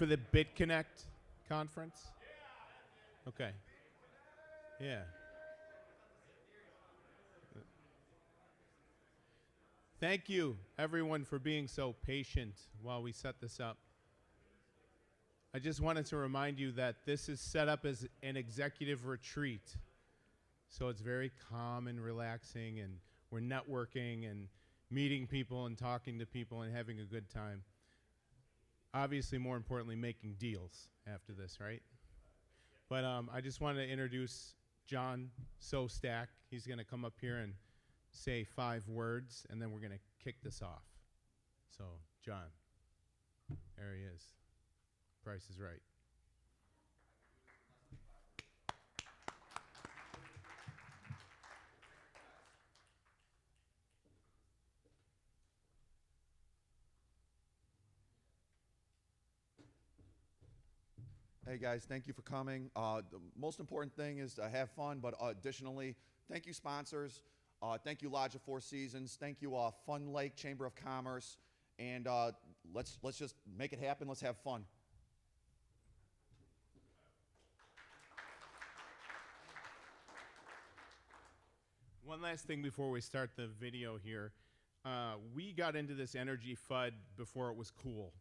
For the BitConnect conference? Okay. Yeah. Thank you, everyone, for being so patient while we set this up. I just wanted to remind you that this is set up as an executive retreat. So it's very calm and relaxing, and we're networking and meeting people and talking to people and having a good time. Obviously, more importantly, making deals after this, right? But I just wanted to introduce John Sostak. He's going to come up here and say 5 words, and then we're going to kick this off. So, John, there he is. Price is right. Hey guys, thank you for coming. The most important thing is to have fun, but additionally, thank you sponsors. Thank you Lodge of Four Seasons. Thank you Fun Lake Chamber of Commerce. And let's just make it happen. Let's have fun. One last thing before we start the video here. We got into this energy FUD before it was cool.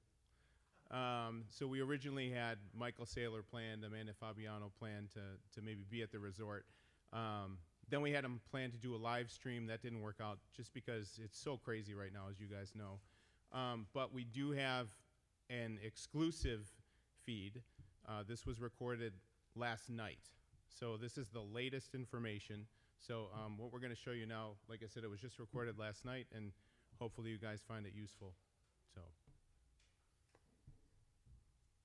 So we originally had Michael Saylor planned, Amanda Fabiano planned to maybe be at the resort. Then we had them plan to do a live stream. That didn't work out just because it's so crazy right now, as you guys know. But we do have an exclusive feed. This was recorded last night. So this is the latest information. So what we're going to show you now, like I said, it was just recorded last night, and hopefully you guys find it useful. So.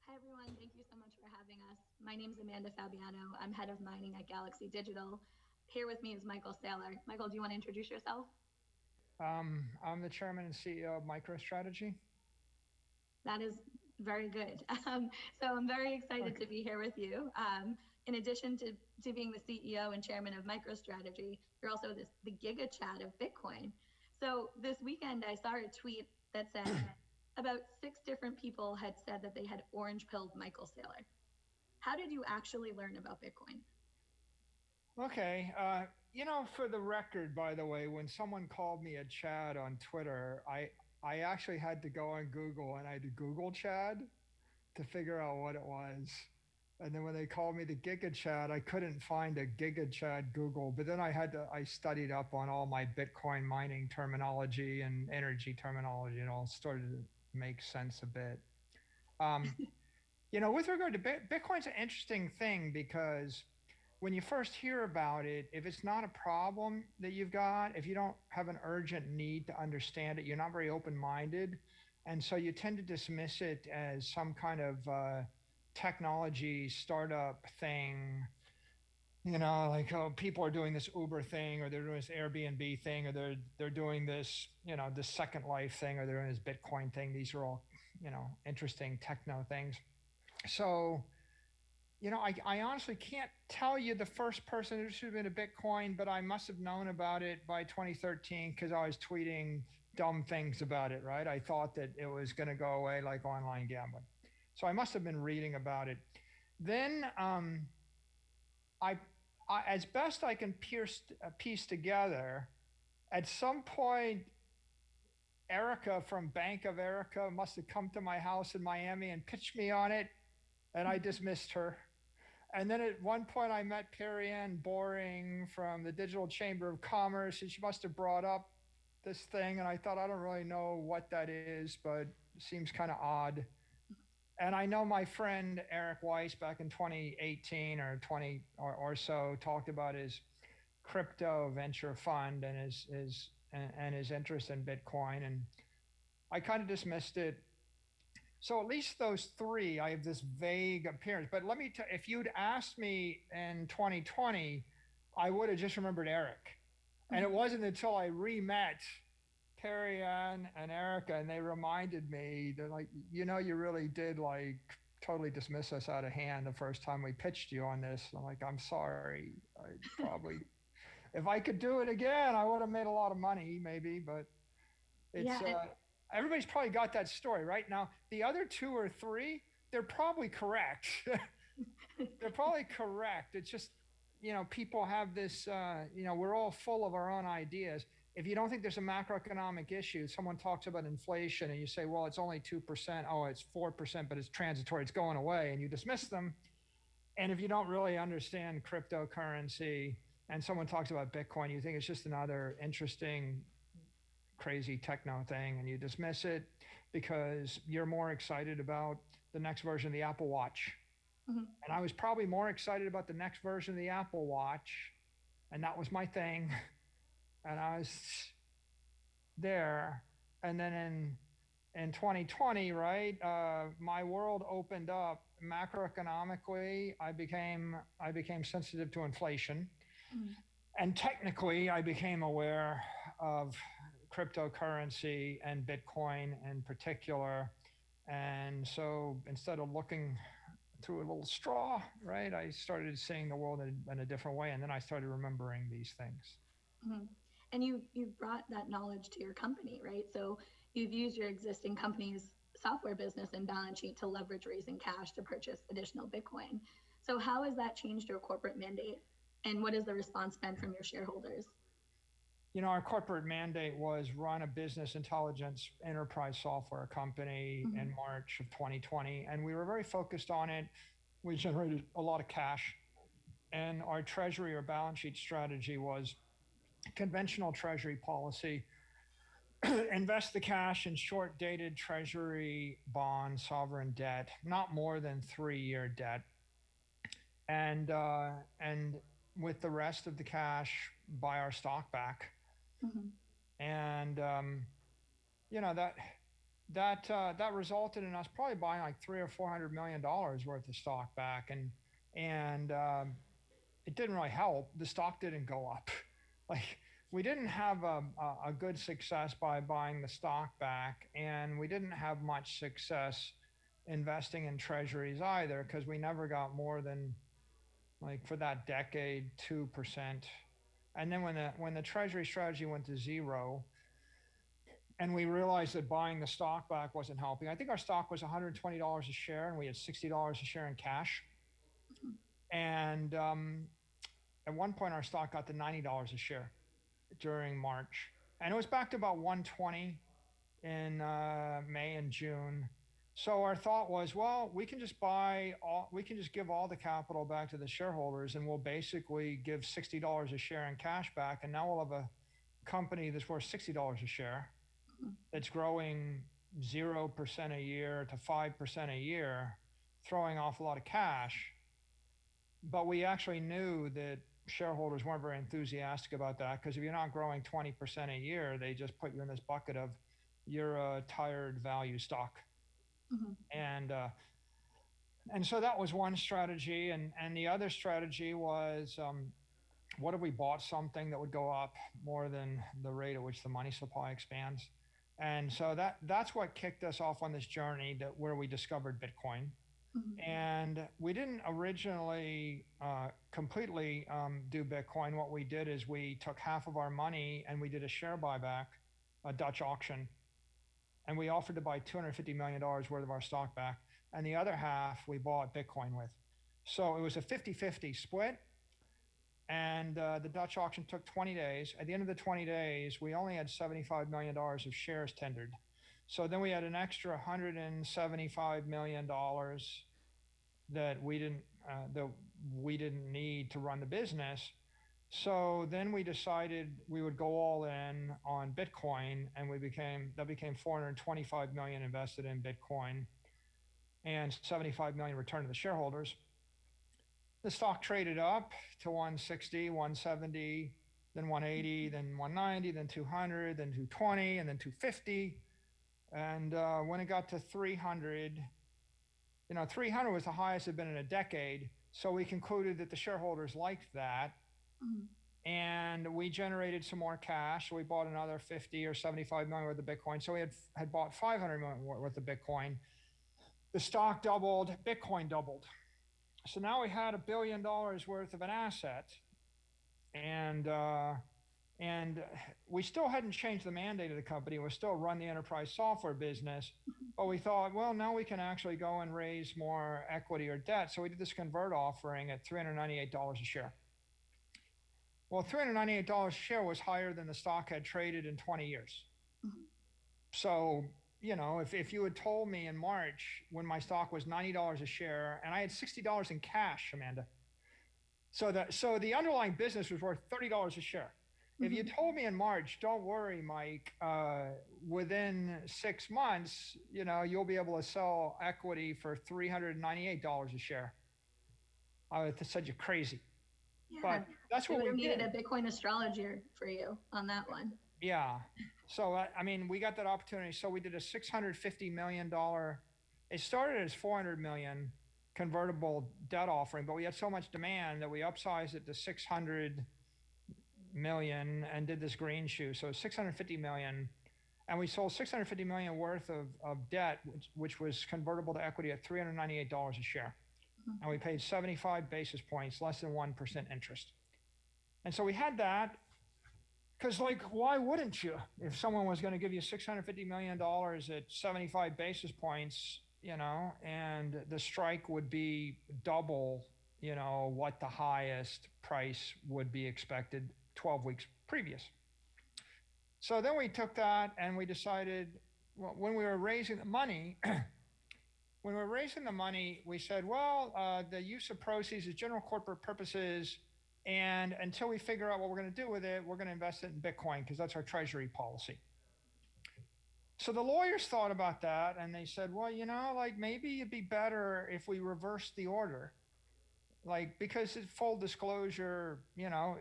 Hi, everyone. Thank you so much for having us. My name is Amanda Fabiano. I'm head of mining at Galaxy Digital. Here with me is Michael Saylor. Michael, do you want to introduce yourself? I'm the chairman and CEO of MicroStrategy. That is very good. So I'm very excited to be here with you. In addition to being the CEO and chairman of MicroStrategy, you're also the Giga Chat of Bitcoin. So this weekend, I saw a tweet that said about 6 different people had said that they had orange-pilled Michael Saylor. How did you actually learn about Bitcoin? Okay, for the record, by the way, when someone called me a Chad on Twitter, I actually had to go on Google and I had to Google Chad to figure out what it was. And then when they called me the Giga Chad, I couldn't find a Giga Chad Google, but then I studied up on all my Bitcoin mining terminology and energy terminology, and all started to make sense a bit. With regard to Bitcoin's an interesting thing because when you first hear about it, if it's not a problem that you've got, if you don't have an urgent need to understand it, you're not very open-minded. And so you tend to dismiss it as some kind of technology startup thing, like, oh, people are doing this Uber thing, or they're doing this Airbnb thing, or they're doing this, this Second Life thing, or they're doing this Bitcoin thing. These are all, interesting techno things. So, I honestly can't tell you the first person who should have been a Bitcoin, but I must have known about it by 2013 because I was tweeting dumb things about it, right? I thought that it was going to go away like online gambling. So I must have been reading about it. Then I as best I can piece together, at some point, Erica from Bank of Erica must have come to my house in Miami and pitched me on it, and I dismissed her. And then at one point I met Perry Ann Boring from the Digital Chamber of Commerce, and she must have brought up this thing, and I thought, I don't really know what that is, but it seems kind of odd. And I know my friend Eric Weiss back in 2018 or 20 or so talked about his crypto venture fund and his interest in Bitcoin, and I kind of dismissed it. So at least those 3, I have this vague appearance. But let me tell you, if you'd asked me in 2020, I would have just remembered Eric. And it wasn't until I re-met Perry Ann and Erica, and they reminded me, they're like, you really did like totally dismiss us out of hand the first time we pitched you on this. I'm like, I'm sorry. I probably, if I could do it again, I would have made a lot of money maybe, but it's, everybody's probably got that story right now. The other 2 or 3, they're probably correct. They're probably correct. It's just, people have this, we're all full of our own ideas. If you don't think there's a macroeconomic issue, someone talks about inflation and you say, well, it's only 2%. Oh, it's 4%, but it's transitory. It's going away. And you dismiss them. And if you don't really understand cryptocurrency and someone talks about Bitcoin, you think it's just another interesting, crazy techno thing. And you dismiss it because you're more excited about the next version of the Apple Watch. Mm-hmm. And I was probably more excited about the next version of the Apple Watch. And that was my thing. And I was there. And then in 2020, right, my world opened up macroeconomically. I became sensitive to inflation. Mm-hmm. And technically, I became aware of cryptocurrency and Bitcoin in particular. And so instead of looking through a little straw, right, I started seeing the world in a different way. And then I started remembering these things. Mm-hmm. And you brought that knowledge to your company, right? So you've used your existing company's software business and balance sheet to leverage raising cash to purchase additional Bitcoin. So how has that changed your corporate mandate? And what has the response been from your shareholders? Our corporate mandate was run a business intelligence enterprise software company mm-hmm. in March of 2020. And we were very focused on it. We generated a lot of cash. And our treasury or balance sheet strategy was conventional treasury policy. Invest the cash in short-dated treasury bond sovereign debt, not more than 3-year debt. And with the rest of the cash, buy our stock back. Mm-hmm. And that resulted in us probably buying like $300 or $400 million worth of stock back, and it didn't really help. The stock didn't go up. Like, we didn't have a good success by buying the stock back, and we didn't have much success investing in treasuries either, because we never got more than, like, for that decade, 2%. And then when the treasury strategy went to zero, and we realized that buying the stock back wasn't helping. I think our stock was $120 a share, and we had $60 a share in cash. And at one point, our stock got to $90 a share during March. And it was back to about 120 in May and June. So our thought was, well, we can just give all the capital back to the shareholders, and we'll basically give $60 a share in cash back. And now we'll have a company that's worth $60 a share that's growing 0% a year to 5% a year, throwing off a lot of cash. But we actually knew that shareholders weren't very enthusiastic about that, because if you're not growing 20% a year, they just put you in this bucket of you're a tired value stock. Mm-hmm. And so that was one strategy. And the other strategy was, what if we bought something that would go up more than the rate at which the money supply expands? And so that's what kicked us off on this journey where we discovered Bitcoin. Mm-hmm. And we didn't originally completely do Bitcoin. What we did is we took half of our money and we did a share buyback, a Dutch auction. And we offered to buy $250 million worth of our stock back. And the other half we bought Bitcoin with. So it was a 50-50 split. And the Dutch auction took 20 days. At the end of the 20 days, we only had $75 million of shares tendered. So then we had an extra $175 million that we didn't need to run the business. So then we decided we would go all in on Bitcoin, and that became $425 million invested in Bitcoin and $75 million returned to the shareholders. The stock traded up to 160, 170, then 180, then 190, then 200, then 220, and then 250. And when it got to 300, 300 was the highest it had been in a decade. So we concluded that the shareholders liked that. Mm-hmm. And we generated some more cash. So we bought another 50 or 75 million worth of Bitcoin. So we had bought 500 million worth of Bitcoin. The stock doubled, Bitcoin doubled. So now we had $1 billion worth of an asset. And And we still hadn't changed the mandate of the company. It was still run the enterprise software business. But we thought, well, now we can actually go and raise more equity or debt. So we did this convert offering at $398 a share. Well, $398 a share was higher than the stock had traded in 20 years. So, you know, if you had told me in March when my stock was $90 a share and I had $60 in cash, Amanda, so the underlying business was worth $30 a share. If you told me in March, don't worry, Mike, within 6 months, you know, you'll be able to sell equity for $398 a share, I would have said you're crazy. Yeah, but that's what we needed did. a Bitcoin astrologer for you on that one. Yeah. So, I mean, we got that opportunity. So we did a $650 million, it started as 400 million convertible debt offering, but we had so much demand that we upsized it to 600 million and did this green shoe. So 650 million. And we sold 650 million worth of debt, which was convertible to equity at $398 a share. And we paid 75 basis points, less than 1% interest. And so we had that because, like, why wouldn't you? If someone was going to give you $650 million at 75 basis points, you know, and the strike would be double, you know, what the highest price would be expected 12 weeks previous. So then we took that and we decided, well, when we were raising the money, we said, well, the use of proceeds is general corporate purposes. And until we figure out what we're going to do with it, we're going to invest it in Bitcoin because that's our treasury policy. So the lawyers thought about that and they said, well, you know, like maybe it'd be better if we reverse the order. Like, because it's full disclosure, you know,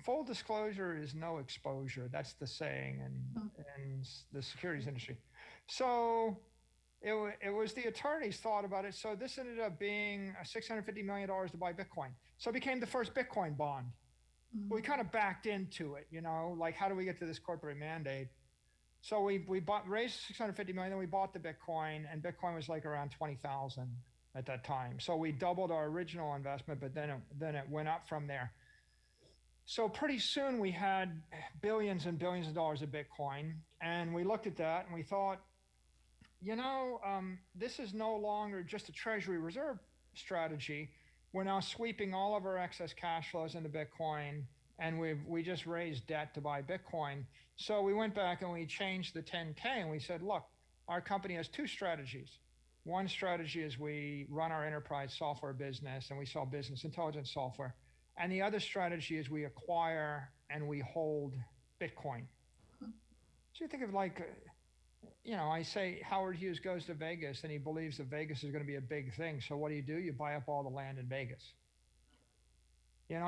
full disclosure is no exposure. That's the saying in the securities industry. So it was the attorneys thought about it. So this ended up being $650 million to buy Bitcoin. So it became the first Bitcoin bond. We kind of backed into it, you know, like how do we get to this corporate mandate? So we raised 650 million, then we bought the Bitcoin, and Bitcoin was like around 20,000 at that time. So we doubled our original investment, but then it went up from there. So pretty soon we had billions and billions of dollars of Bitcoin, and we looked at that and we thought, you know, this is no longer just a treasury reserve strategy. We're now sweeping all of our excess cash flows into Bitcoin, and we just raised debt to buy Bitcoin. So we went back and we changed the 10K and we said, look, our company has two strategies. One strategy is we run our enterprise software business and we sell business intelligence software. And the other strategy is we acquire and we hold Bitcoin. So you think of like, you know, I say Howard Hughes goes to Vegas and he believes that Vegas is going to be a big thing. So what do? You buy up all the land in Vegas. You know,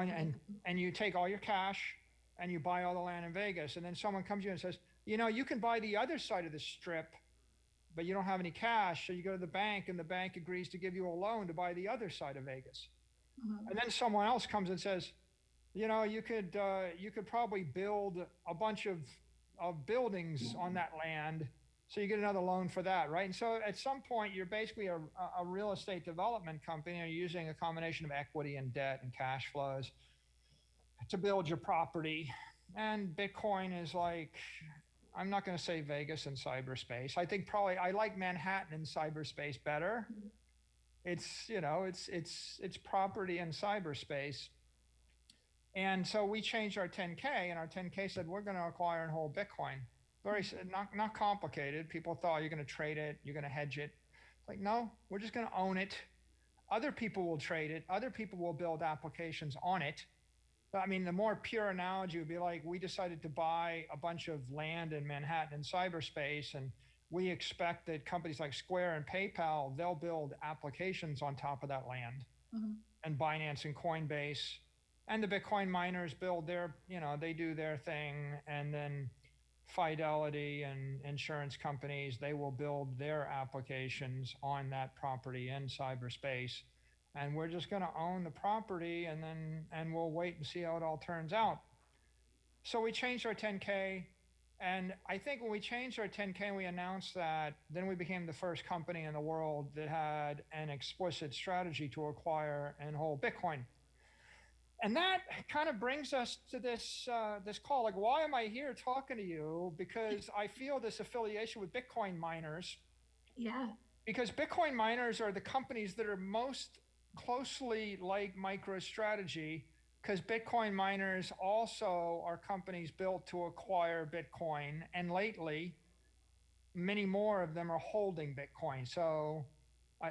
and you take all your cash and you buy all the land in Vegas. And then someone comes to you and says, you know, you can buy the other side of the strip, but you don't have any cash. So you go to the bank and the bank agrees to give you a loan to buy the other side of Vegas. And then someone else comes and says, you know, you could probably build a bunch of buildings on that land. So you get another loan for that, right? And so at some point, you're basically a real estate development company, and you're using a combination of equity and debt and cash flows to build your property. And Bitcoin is like, I'm not going to say Vegas in cyberspace. I think probably I like Manhattan in cyberspace better. It's, you know, it's property in cyberspace. And so we changed our 10K, and our 10K said we're going to acquire and hold Bitcoin. Very not complicated. People thought you're going to trade it, you're going to hedge it. Like, no, we're just going to own it. Other people will trade it. Other people will build applications on it. I mean, the more pure analogy would be like we decided to buy a bunch of land in Manhattan in cyberspace, and we expect that companies like Square and PayPal, they'll build applications on top of that land. And Binance and Coinbase. And the Bitcoin miners build their, you know, they do their thing, and then Fidelity and insurance companies, they will build their applications on that property in cyberspace. And we're just going to own the property, and we'll wait and see how it all turns out. So we changed our 10K. And I think when we changed our 10K, we announced that, then we became the first company in the world that had an explicit strategy to acquire and hold Bitcoin. And that kind of brings us to this this call. Like, why am I here talking to you? Because I feel this affiliation with Bitcoin miners. Yeah. Because Bitcoin miners are the companies that are most closely like MicroStrategy, because Bitcoin miners also are companies built to acquire Bitcoin. And lately, many more of them are holding Bitcoin. So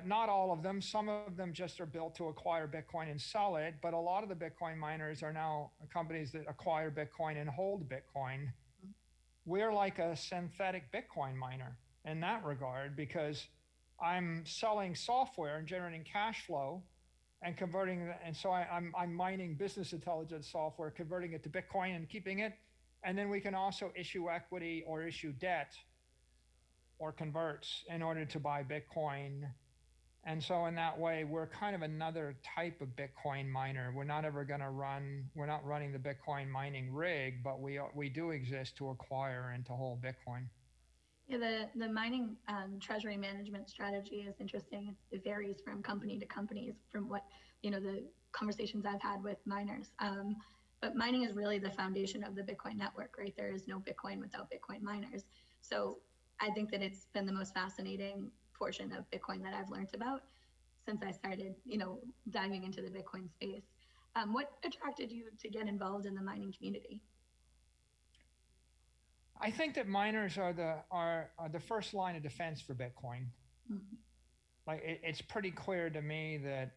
not all of them, some of them just are built to acquire Bitcoin and sell it. But a lot of the Bitcoin miners are now companies that acquire Bitcoin and hold Bitcoin. We're like a synthetic Bitcoin miner in that regard, because I'm selling software and generating cash flow and converting, and so I'm mining business intelligence software, converting it to Bitcoin and keeping it. And then we can also issue equity or issue debt or converts in order to buy Bitcoin. And so in that way, we're kind of another type of Bitcoin miner. We're not ever going to we're not running the Bitcoin mining rig, but we do exist to acquire and to hold Bitcoin. Yeah, the mining treasury management strategy is interesting. It varies from company to companies, from what, the conversations I've had with miners. But mining is really the foundation of the Bitcoin network, right? There is no Bitcoin without Bitcoin miners. So I think that it's been the most fascinating portion of Bitcoin that I've learned about since I started, diving into the Bitcoin space. What attracted you to get involved in the mining community? I think that miners are the first line of defense for Bitcoin. Mm-hmm. Like it's pretty clear to me that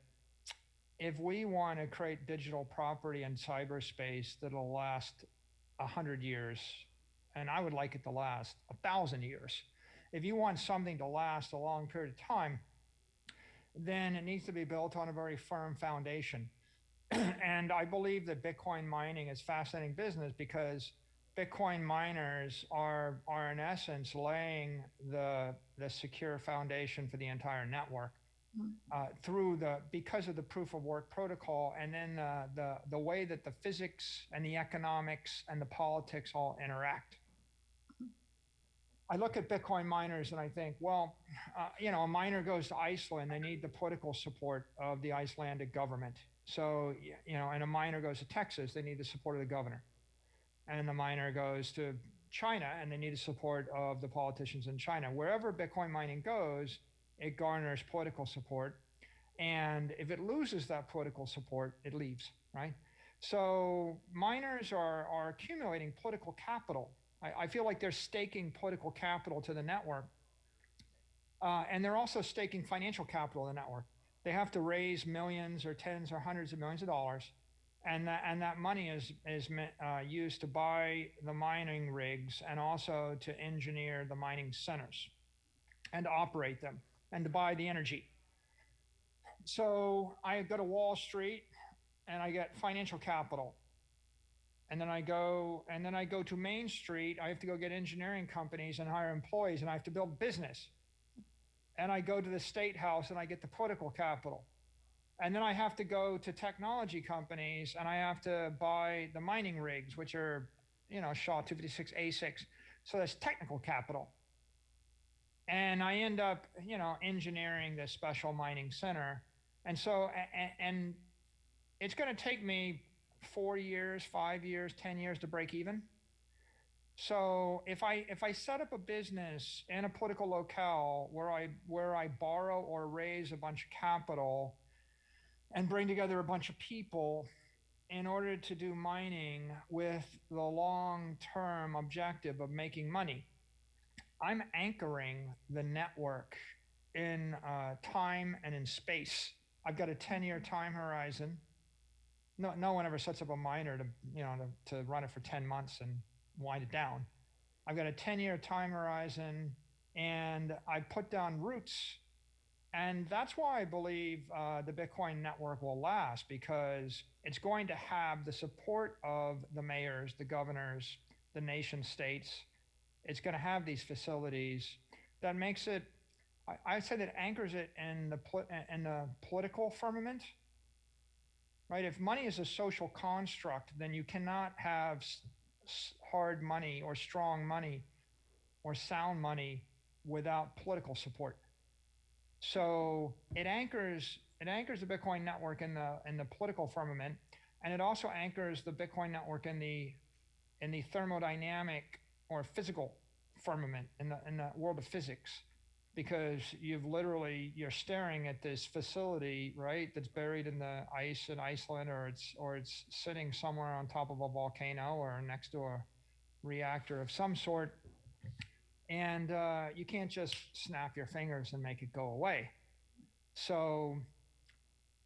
if we want to create digital property in cyberspace that'll last 100 years, and I would like it to last 1,000 years. If you want something to last a long period of time, then it needs to be built on a very firm foundation. And I believe that Bitcoin mining is fascinating business, because Bitcoin miners are in essence laying the secure foundation for the entire network because of the proof of work protocol, and then the way that the physics and the economics and the politics all interact. I look at Bitcoin miners and I think, well, a miner goes to Iceland, they need the political support of the Icelandic government. So, and a miner goes to Texas, they need the support of the governor. And the miner goes to China and they need the support of the politicians in China. Wherever Bitcoin mining goes, it garners political support. And if it loses that political support, it leaves, right? So miners are accumulating political capital. I feel like they're staking political capital to the network. And they're also staking financial capital in the network. They have to raise millions or tens or hundreds of millions of dollars. And that money is used to buy the mining rigs and also to engineer the mining centers and to operate them and to buy the energy. So I go to Wall Street and I get financial capital. And then I go to Main Street. I have to go get engineering companies and hire employees, and I have to build business. And I go to the State House and I get the political capital. And then I have to go to technology companies and I have to buy the mining rigs, which are, SHA 256 ASICs. So that's technical capital. And I end up, engineering this special mining center. And so, and it's going to take me 4 years, 5 years, 10 years to break even. So if I set up a business in a political locale where I borrow or raise a bunch of capital and bring together a bunch of people in order to do mining with the long-term objective of making money, I'm anchoring the network in time and in space. I've got a 10-year time horizon. No one ever sets up a miner to run it for 10 months and wind it down. I've got a 10-year time horizon, and I put down roots. And that's why I believe the Bitcoin network will last, because it's going to have the support of the mayors, the governors, the nation states. It's going to have these facilities that makes it, I'd say that anchors it in the political firmament. Right? If money is a social construct, then you cannot have hard money or strong money or sound money without political support. So it anchors the Bitcoin network in the political firmament, and it also anchors the Bitcoin network in the thermodynamic or physical firmament in the world of physics, because you're staring at this facility, right, that's buried in the ice in Iceland, or it's sitting somewhere on top of a volcano or next to a reactor of some sort, and you can't just snap your fingers and make it go away. So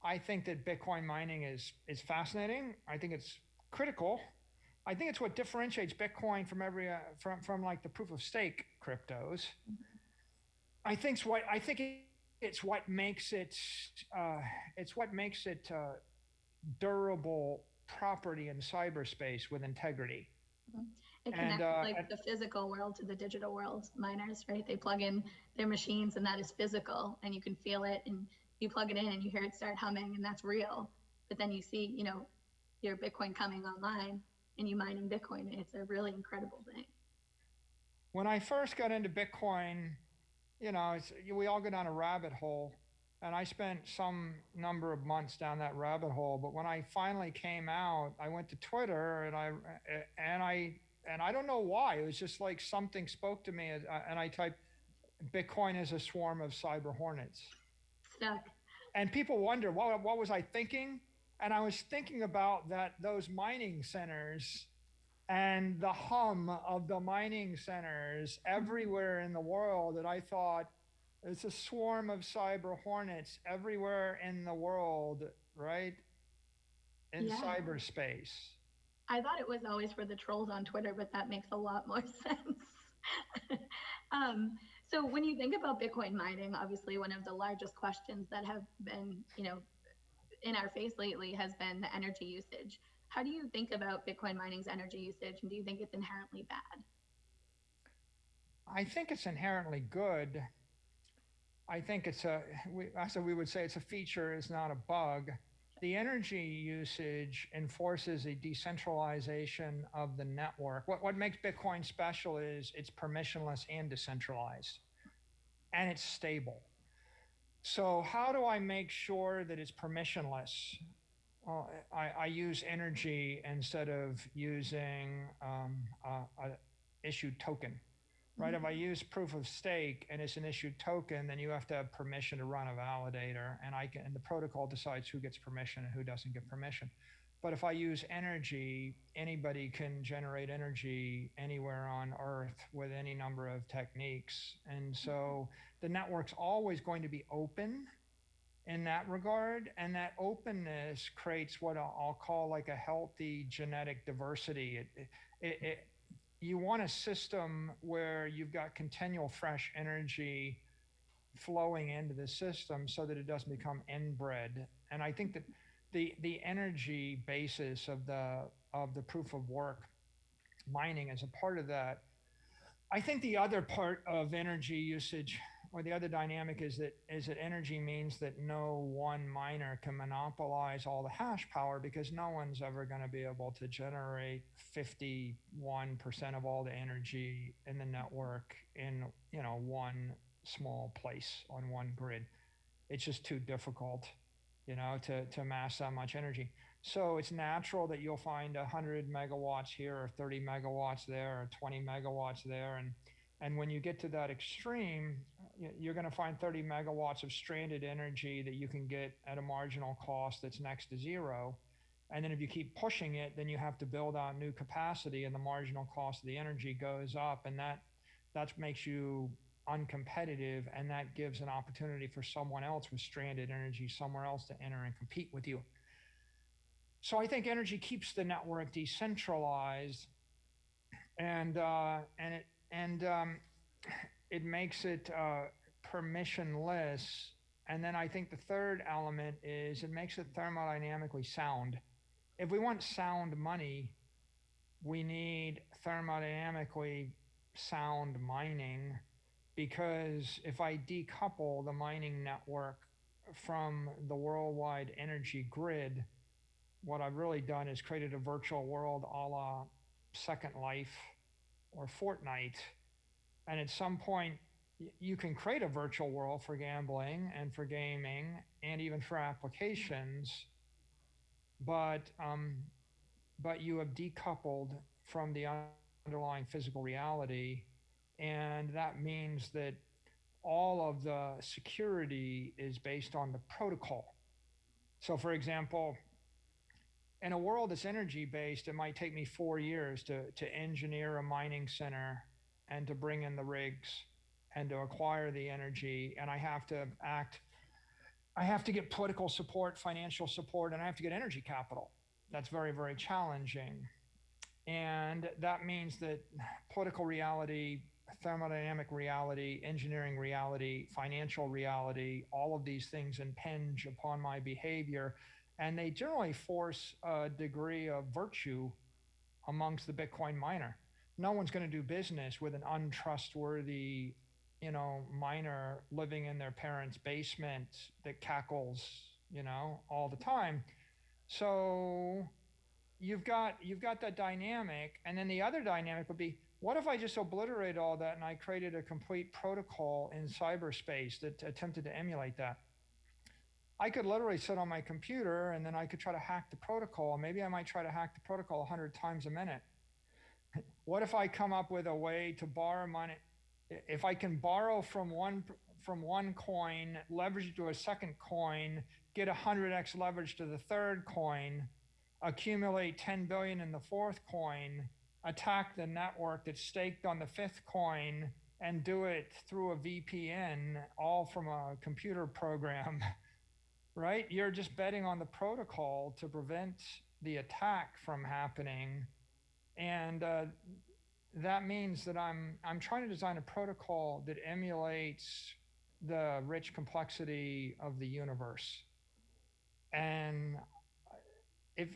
I think that Bitcoin mining is fascinating. I think it's critical. I think it's what differentiates Bitcoin from from like the proof of stake cryptos. I think it's what makes it durable property in cyberspace with integrity. It connects like the physical world to the digital world. Miners, right? They plug in their machines, and that is physical, and you can feel it, and you plug it in, and you hear it start humming, and that's real. But then you see, your Bitcoin coming online, and you mining Bitcoin. It's a really incredible thing. When I first got into Bitcoin, we all go down a rabbit hole, and I spent some number of months down that rabbit hole. But when I finally came out, I went to Twitter, and I don't know why. It was just like something spoke to me, and I typed, "Bitcoin is a swarm of cyber hornets." Stuck. And people wonder, what was I thinking? And I was thinking about those mining centers and the hum of the mining centers everywhere in the world, that I thought, it's a swarm of cyber hornets everywhere in the world, right? In cyberspace. I thought it was always for the trolls on Twitter, but that makes a lot more sense. So when you think about Bitcoin mining, obviously one of the largest questions that have been, in our face lately has been the energy usage. How do you think about Bitcoin mining's energy usage, and do you think it's inherently bad? I think it's inherently good. I think we would say it's a feature, it's not a bug. The energy usage enforces a decentralization of the network. What makes Bitcoin special is it's permissionless and decentralized, and it's stable. So how do I make sure that it's permissionless? Well, I use energy instead of using a issued token. Right? If I use proof of stake and it's an issued token, then you have to have permission to run a validator, and the protocol decides who gets permission and who doesn't get permission. But if I use energy, anybody can generate energy anywhere on Earth with any number of techniques. And so the network's always going to be open in that regard, and that openness creates what I'll call like a healthy genetic diversity. You want a system where you've got continual fresh energy flowing into the system so that it doesn't become inbred. And I think that the energy basis of the proof of work mining is a part of that. I think the other part of energy usage, or the other dynamic, is that energy means that no one miner can monopolize all the hash power, because no one's ever going to be able to generate 51% of all the energy in the network in one small place on one grid. It's just too difficult, to amass that much energy. So it's natural that you'll find 100 megawatts here, or 30 megawatts there, or 20 megawatts there, and when you get to that extreme, you're going to find 30 megawatts of stranded energy that you can get at a marginal cost that's next to zero. And then if you keep pushing it, then you have to build out new capacity, and the marginal cost of the energy goes up, and that makes you uncompetitive, and that gives an opportunity for someone else with stranded energy somewhere else to enter and compete with you. So I think energy keeps the network decentralized, and it makes it permissionless. And then I think the third element is it makes it thermodynamically sound. If we want sound money, we need thermodynamically sound mining, because if I decouple the mining network from the worldwide energy grid, what I've really done is created a virtual world a la Second Life or Fortnite. And at some point, you can create a virtual world for gambling and for gaming and even for applications. but you have decoupled from the underlying physical reality, and that means that all of the security is based on the protocol. So, for example, in a world that's energy based, it might take me 4 years to engineer a mining center and to bring in the rigs and to acquire the energy. And I have to get political support, financial support, and I have to get energy capital. That's very, very challenging. And that means that political reality, thermodynamic reality, engineering reality, financial reality, all of these things impinge upon my behavior. And they generally force a degree of virtue amongst the Bitcoin miner. No one's going to do business with an untrustworthy, miner living in their parents' basement that cackles, all the time. So you've got that dynamic, and then the other dynamic would be, what if I just obliterate all that and I created a complete protocol in cyberspace that attempted to emulate that? I could literally sit on my computer and then I could try to hack the protocol. Maybe I might try to hack the protocol 100 times a minute. What if I come up with a way to borrow money? If I can borrow from one coin, leverage it to a second coin, get 100x leverage to the third coin, accumulate 10 billion in the fourth coin, attack the network that's staked on the fifth coin, and do it through a VPN, all from a computer program, right? You're just betting on the protocol to prevent the attack from happening. And that means that I'm trying to design a protocol that emulates the rich complexity of the universe. And if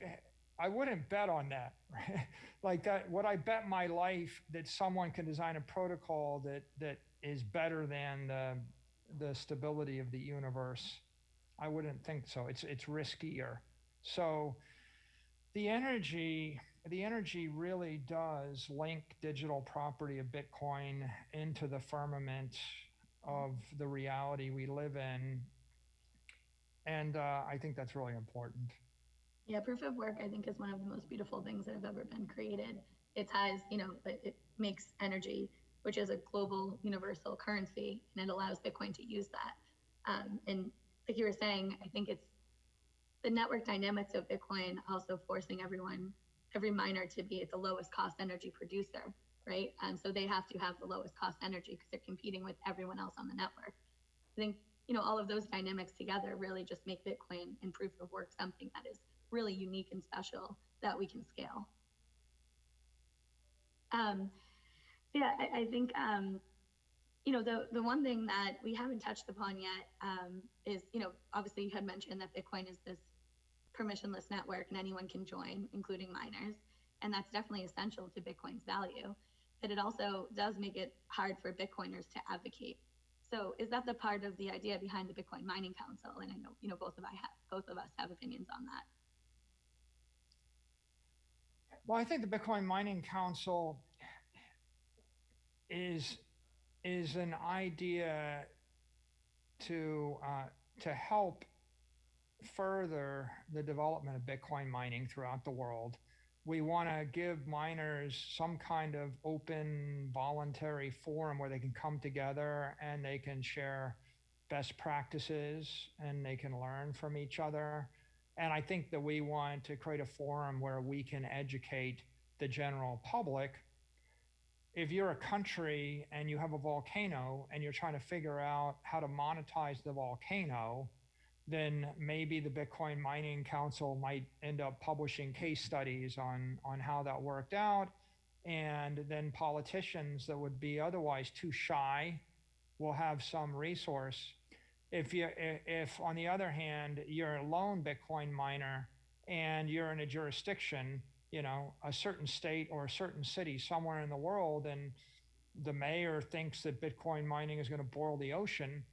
I wouldn't bet on that, right? Like that, would I bet my life that someone can design a protocol that is better than the stability of the universe? I wouldn't think so. It's riskier. So the energy really does link digital property of Bitcoin into the firmament of the reality we live in. And I think that's really important. Yeah, proof of work, I think, is one of the most beautiful things that have ever been created. It ties, it makes energy, which is a global universal currency, and it allows Bitcoin to use that. And like you were saying, I think it's the network dynamics of Bitcoin also forcing every miner to be at the lowest cost energy producer, right? So they have to have the lowest cost energy because they're competing with everyone else on the network. I think, all of those dynamics together really just make Bitcoin and proof of work something that is really unique and special that we can scale. Yeah, I think, the one thing that we haven't touched upon yet is, obviously you had mentioned that Bitcoin is this permissionless network and anyone can join, including miners. And that's definitely essential to Bitcoin's value. But it also does make it hard for Bitcoiners to advocate. So is that the part of the idea behind the Bitcoin Mining Council? And I know, both of us have opinions on that. Well, I think the Bitcoin Mining Council is an idea to help further the development of Bitcoin mining throughout the world. We want to give miners some kind of open, voluntary forum where they can come together and they can share best practices and they can learn from each other. And I think that we want to create a forum where we can educate the general public. If you're a country and you have a volcano and you're trying to figure out how to monetize the volcano, then maybe the Bitcoin Mining Council might end up publishing case studies on how that worked out. And then politicians that would be otherwise too shy will have some resource. If on the other hand, you're a lone Bitcoin miner and you're in a jurisdiction, a certain state or a certain city somewhere in the world, and the mayor thinks that Bitcoin mining is going to boil the ocean,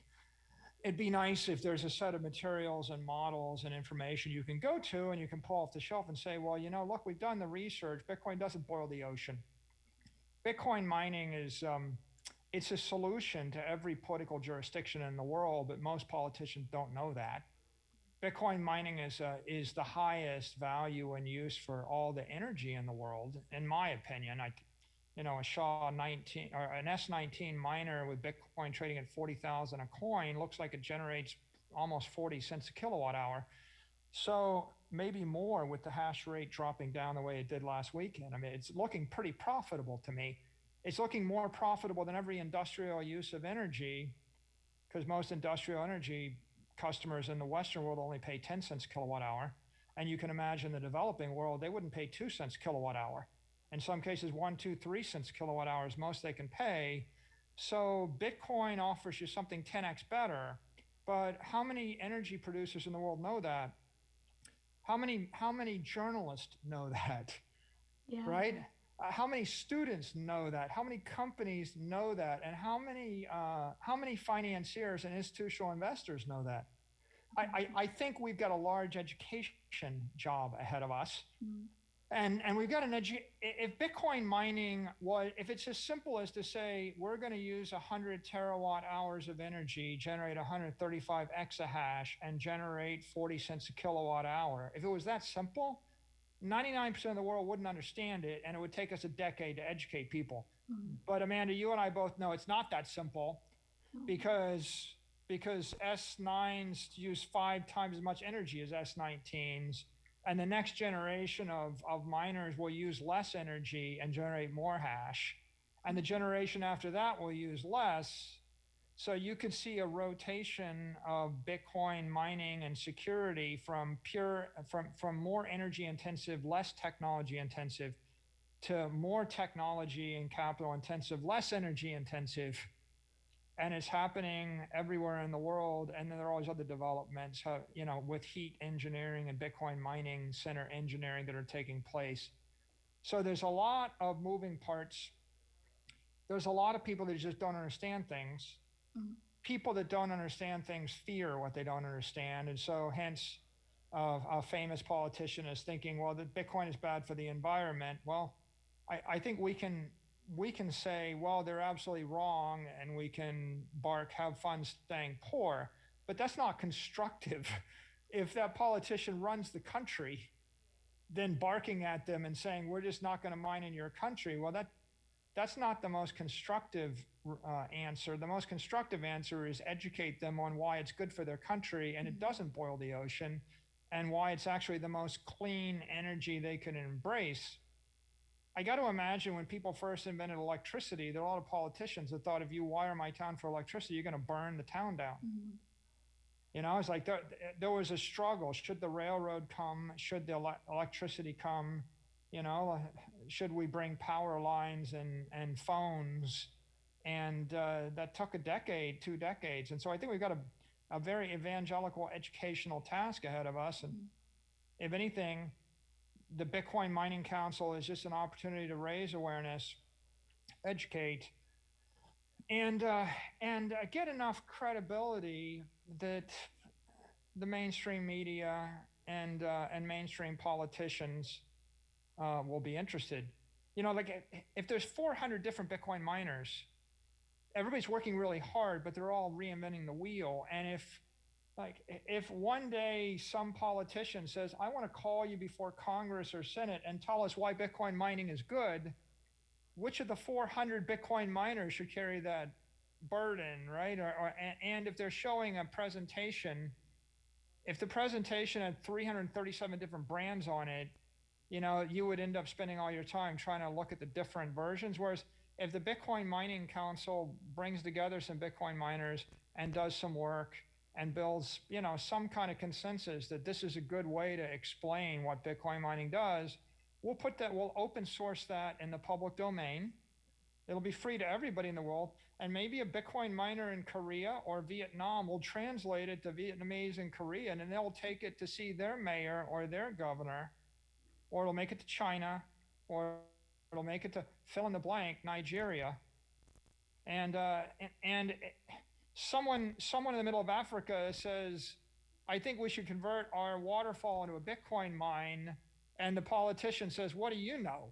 it'd be nice if there's a set of materials and models and information you can go to and you can pull off the shelf and say, well, look, we've done the research. Bitcoin doesn't boil the ocean. Bitcoin mining is, it's a solution to every political jurisdiction in the world, but most politicians don't know that. Bitcoin mining is the highest value and use for all the energy in the world, in my opinion. A SHA 19 or an S19 miner with Bitcoin trading at 40,000 a coin looks like it generates almost 40 cents a kilowatt hour. So maybe more with the hash rate dropping down the way it did last weekend. I mean, it's looking pretty profitable to me. It's looking more profitable than every industrial use of energy, because most industrial energy customers in the Western world only pay 10 cents kilowatt hour. And you can imagine the developing world, they wouldn't pay 2 cents kilowatt hour. In some cases, 1, 2, 3 cents kilowatt hours, most they can pay. So Bitcoin offers you something 10x better. But how many energy producers in the world know that? How many journalists know that? Yeah. Right? How many students know that? How many companies know that? And how many financiers and institutional investors know that? I think we've got a large education job ahead of us. Mm-hmm. And we've got if Bitcoin mining if it's as simple as to say, we're going to use 100 terawatt hours of energy, generate 135 exahash, and generate 40 cents a kilowatt hour. If it was that simple, 99% of the world wouldn't understand it, and it would take us a decade to educate people. Mm-hmm. But Amanda, you and I both know it's not that simple, because S9s use 5 times as much energy as S19s. And the next generation of miners will use less energy and generate more hash. And the generation after that will use less. So you could see a rotation of Bitcoin mining and security from more energy intensive, less technology intensive, to more technology and capital intensive, less energy intensive. And it's happening everywhere in the world. And then there are always other developments, with heat engineering and Bitcoin mining center engineering that are taking place. So there's a lot of moving parts. There's a lot of people that just don't understand things. Mm-hmm. People that don't understand things fear what they don't understand. And so hence a famous politician is thinking, well, that Bitcoin is bad for the environment. Well, I think we can say, well, they're absolutely wrong, and we can bark, have fun staying poor, but that's not constructive. If that politician runs the country, then barking at them and saying, we're just not going to mine in your country, well, that's not the most constructive answer. The most constructive answer is educate them on why it's good for their country and it doesn't boil the ocean, and why it's actually the most clean energy they can embrace. I got to imagine when people first invented electricity, there are a lot of politicians that thought, if you wire my town for electricity, you're going to burn the town down. Mm-hmm. It's like there was a struggle. Should the railroad come? Should the electricity come? Should we bring power lines and phones? And that took a decade, 2 decades. And so I think we've got a very evangelical educational task ahead of us. And if anything, the Bitcoin Mining Council is just an opportunity to raise awareness, educate, and get enough credibility that the mainstream media and mainstream politicians will be interested. Like if there's 400 different Bitcoin miners, everybody's working really hard, but they're all reinventing the wheel. And if one day some politician says, I want to call you before Congress or Senate and tell us why Bitcoin mining is good, which of the 400 Bitcoin miners should carry that burden, right? And if they're showing a presentation, if the presentation had 337 different brands on it, you would end up spending all your time trying to look at the different versions. Whereas if the Bitcoin Mining Council brings together some Bitcoin miners and does some work and builds, some kind of consensus that this is a good way to explain what Bitcoin mining does, we'll open source that in the public domain. It'll be free to everybody in the world. And maybe a Bitcoin miner in Korea or Vietnam will translate it to Vietnamese and Korean, and they'll take it to see their mayor or their governor, or it'll make it to China, or it'll make it to fill in the blank, Nigeria. And someone in the middle of Africa says, I think we should convert our waterfall into a Bitcoin mine. And the politician says, what do you know?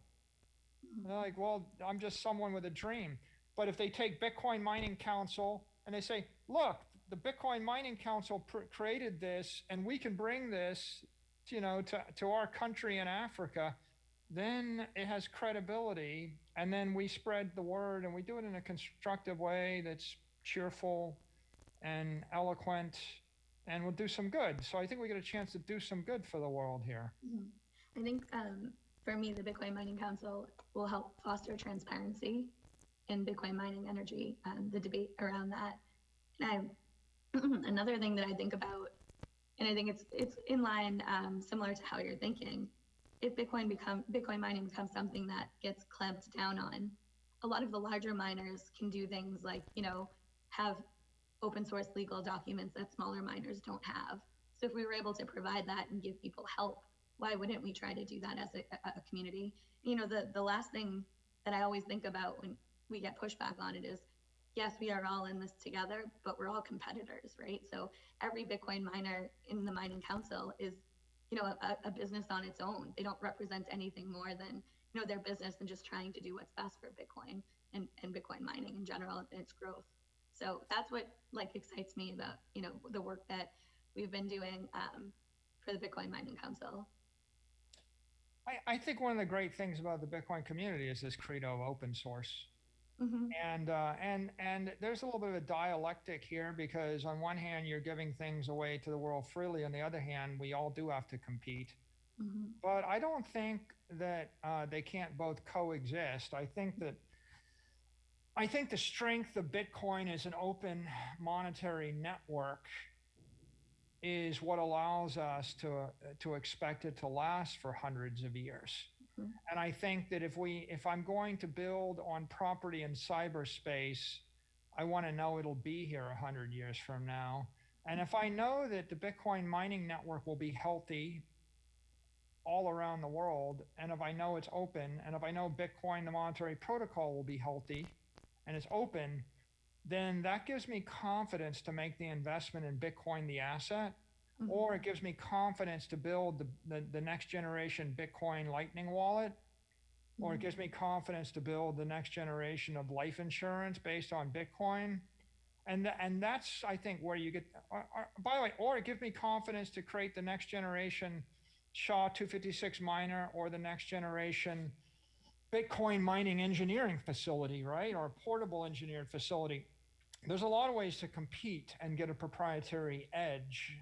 And they're like, well, I'm just someone with a dream. But if they take Bitcoin Mining Council and they say, look, the Bitcoin Mining Council created this, and we can bring this, to our country in Africa, then it has credibility, and then we spread the word, and we do it in a constructive way that's cheerful and eloquent, and we'll do some good. So I think we get a chance to do some good for the world here. I think for me, the Bitcoin Mining Council will help foster transparency in Bitcoin mining energy, the debate around that. And another thing that I think about, and I think it's in line, similar to how you're thinking, if Bitcoin mining becomes something that gets clamped down on, a lot of the larger miners can do things like, have open source legal documents that smaller miners don't have. So if we were able to provide that and give people help, why wouldn't we try to do that as a community? The last thing that I always think about when we get pushback on it is, yes, we are all in this together, but we're all competitors, right? So every Bitcoin miner in the Mining Council is, a business on its own. They don't represent anything more than, their business and just trying to do what's best for Bitcoin and Bitcoin mining in general and its growth. So that's what excites me about, the work that we've been doing for the Bitcoin Mining Council. I think one of the great things about the Bitcoin community is this credo of open source. And there's a little bit of a dialectic here, because on one hand, you're giving things away to the world freely. On the other hand, we all do have to compete. But I don't think that they can't both coexist. I think the strength of Bitcoin as an open monetary network is what allows us to expect it to last for hundreds of years. And I think that if I'm going to build on property in cyberspace, I want to know it'll be here 100 years from now. And if I know that the Bitcoin mining network will be healthy all around the world, and if I know it's open, and if I know Bitcoin, the monetary protocol, will be healthy and it's open, then that gives me confidence to make the investment in Bitcoin the asset, or it gives me confidence to build the next generation Bitcoin Lightning wallet, or it gives me confidence to build the next generation of life insurance based on Bitcoin. And that's, I think, where you get, by the way, or it gives me confidence to create the next generation SHA-256 miner, or the next generation Bitcoin mining engineering facility, right? Or a portable engineered facility. There's a lot of ways to compete and get a proprietary edge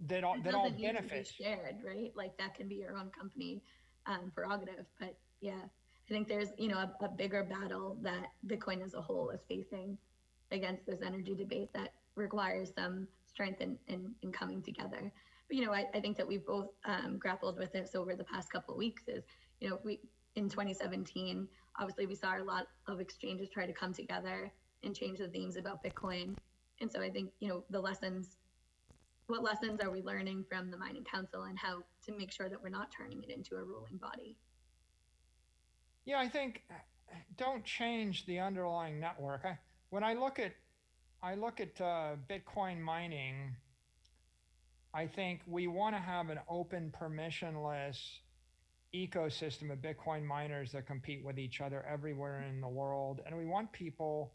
that all benefit. Shared, right? Like that can be your own company prerogative. But yeah, I think there's, a bigger battle that Bitcoin as a whole is facing against this energy debate that requires some strength in coming together. But, I think that we've both grappled with this over the past couple of weeks is, in 2017, obviously we saw a lot of exchanges try to come together and change the themes about Bitcoin. And so I think, what lessons are we learning from the Mining Council and how to make sure that we're not turning it into a ruling body? Yeah, I think don't change the underlying network. When I look at Bitcoin mining, I think we want to have an open, permissionless ecosystem of Bitcoin miners that compete with each other everywhere in the world. And we want people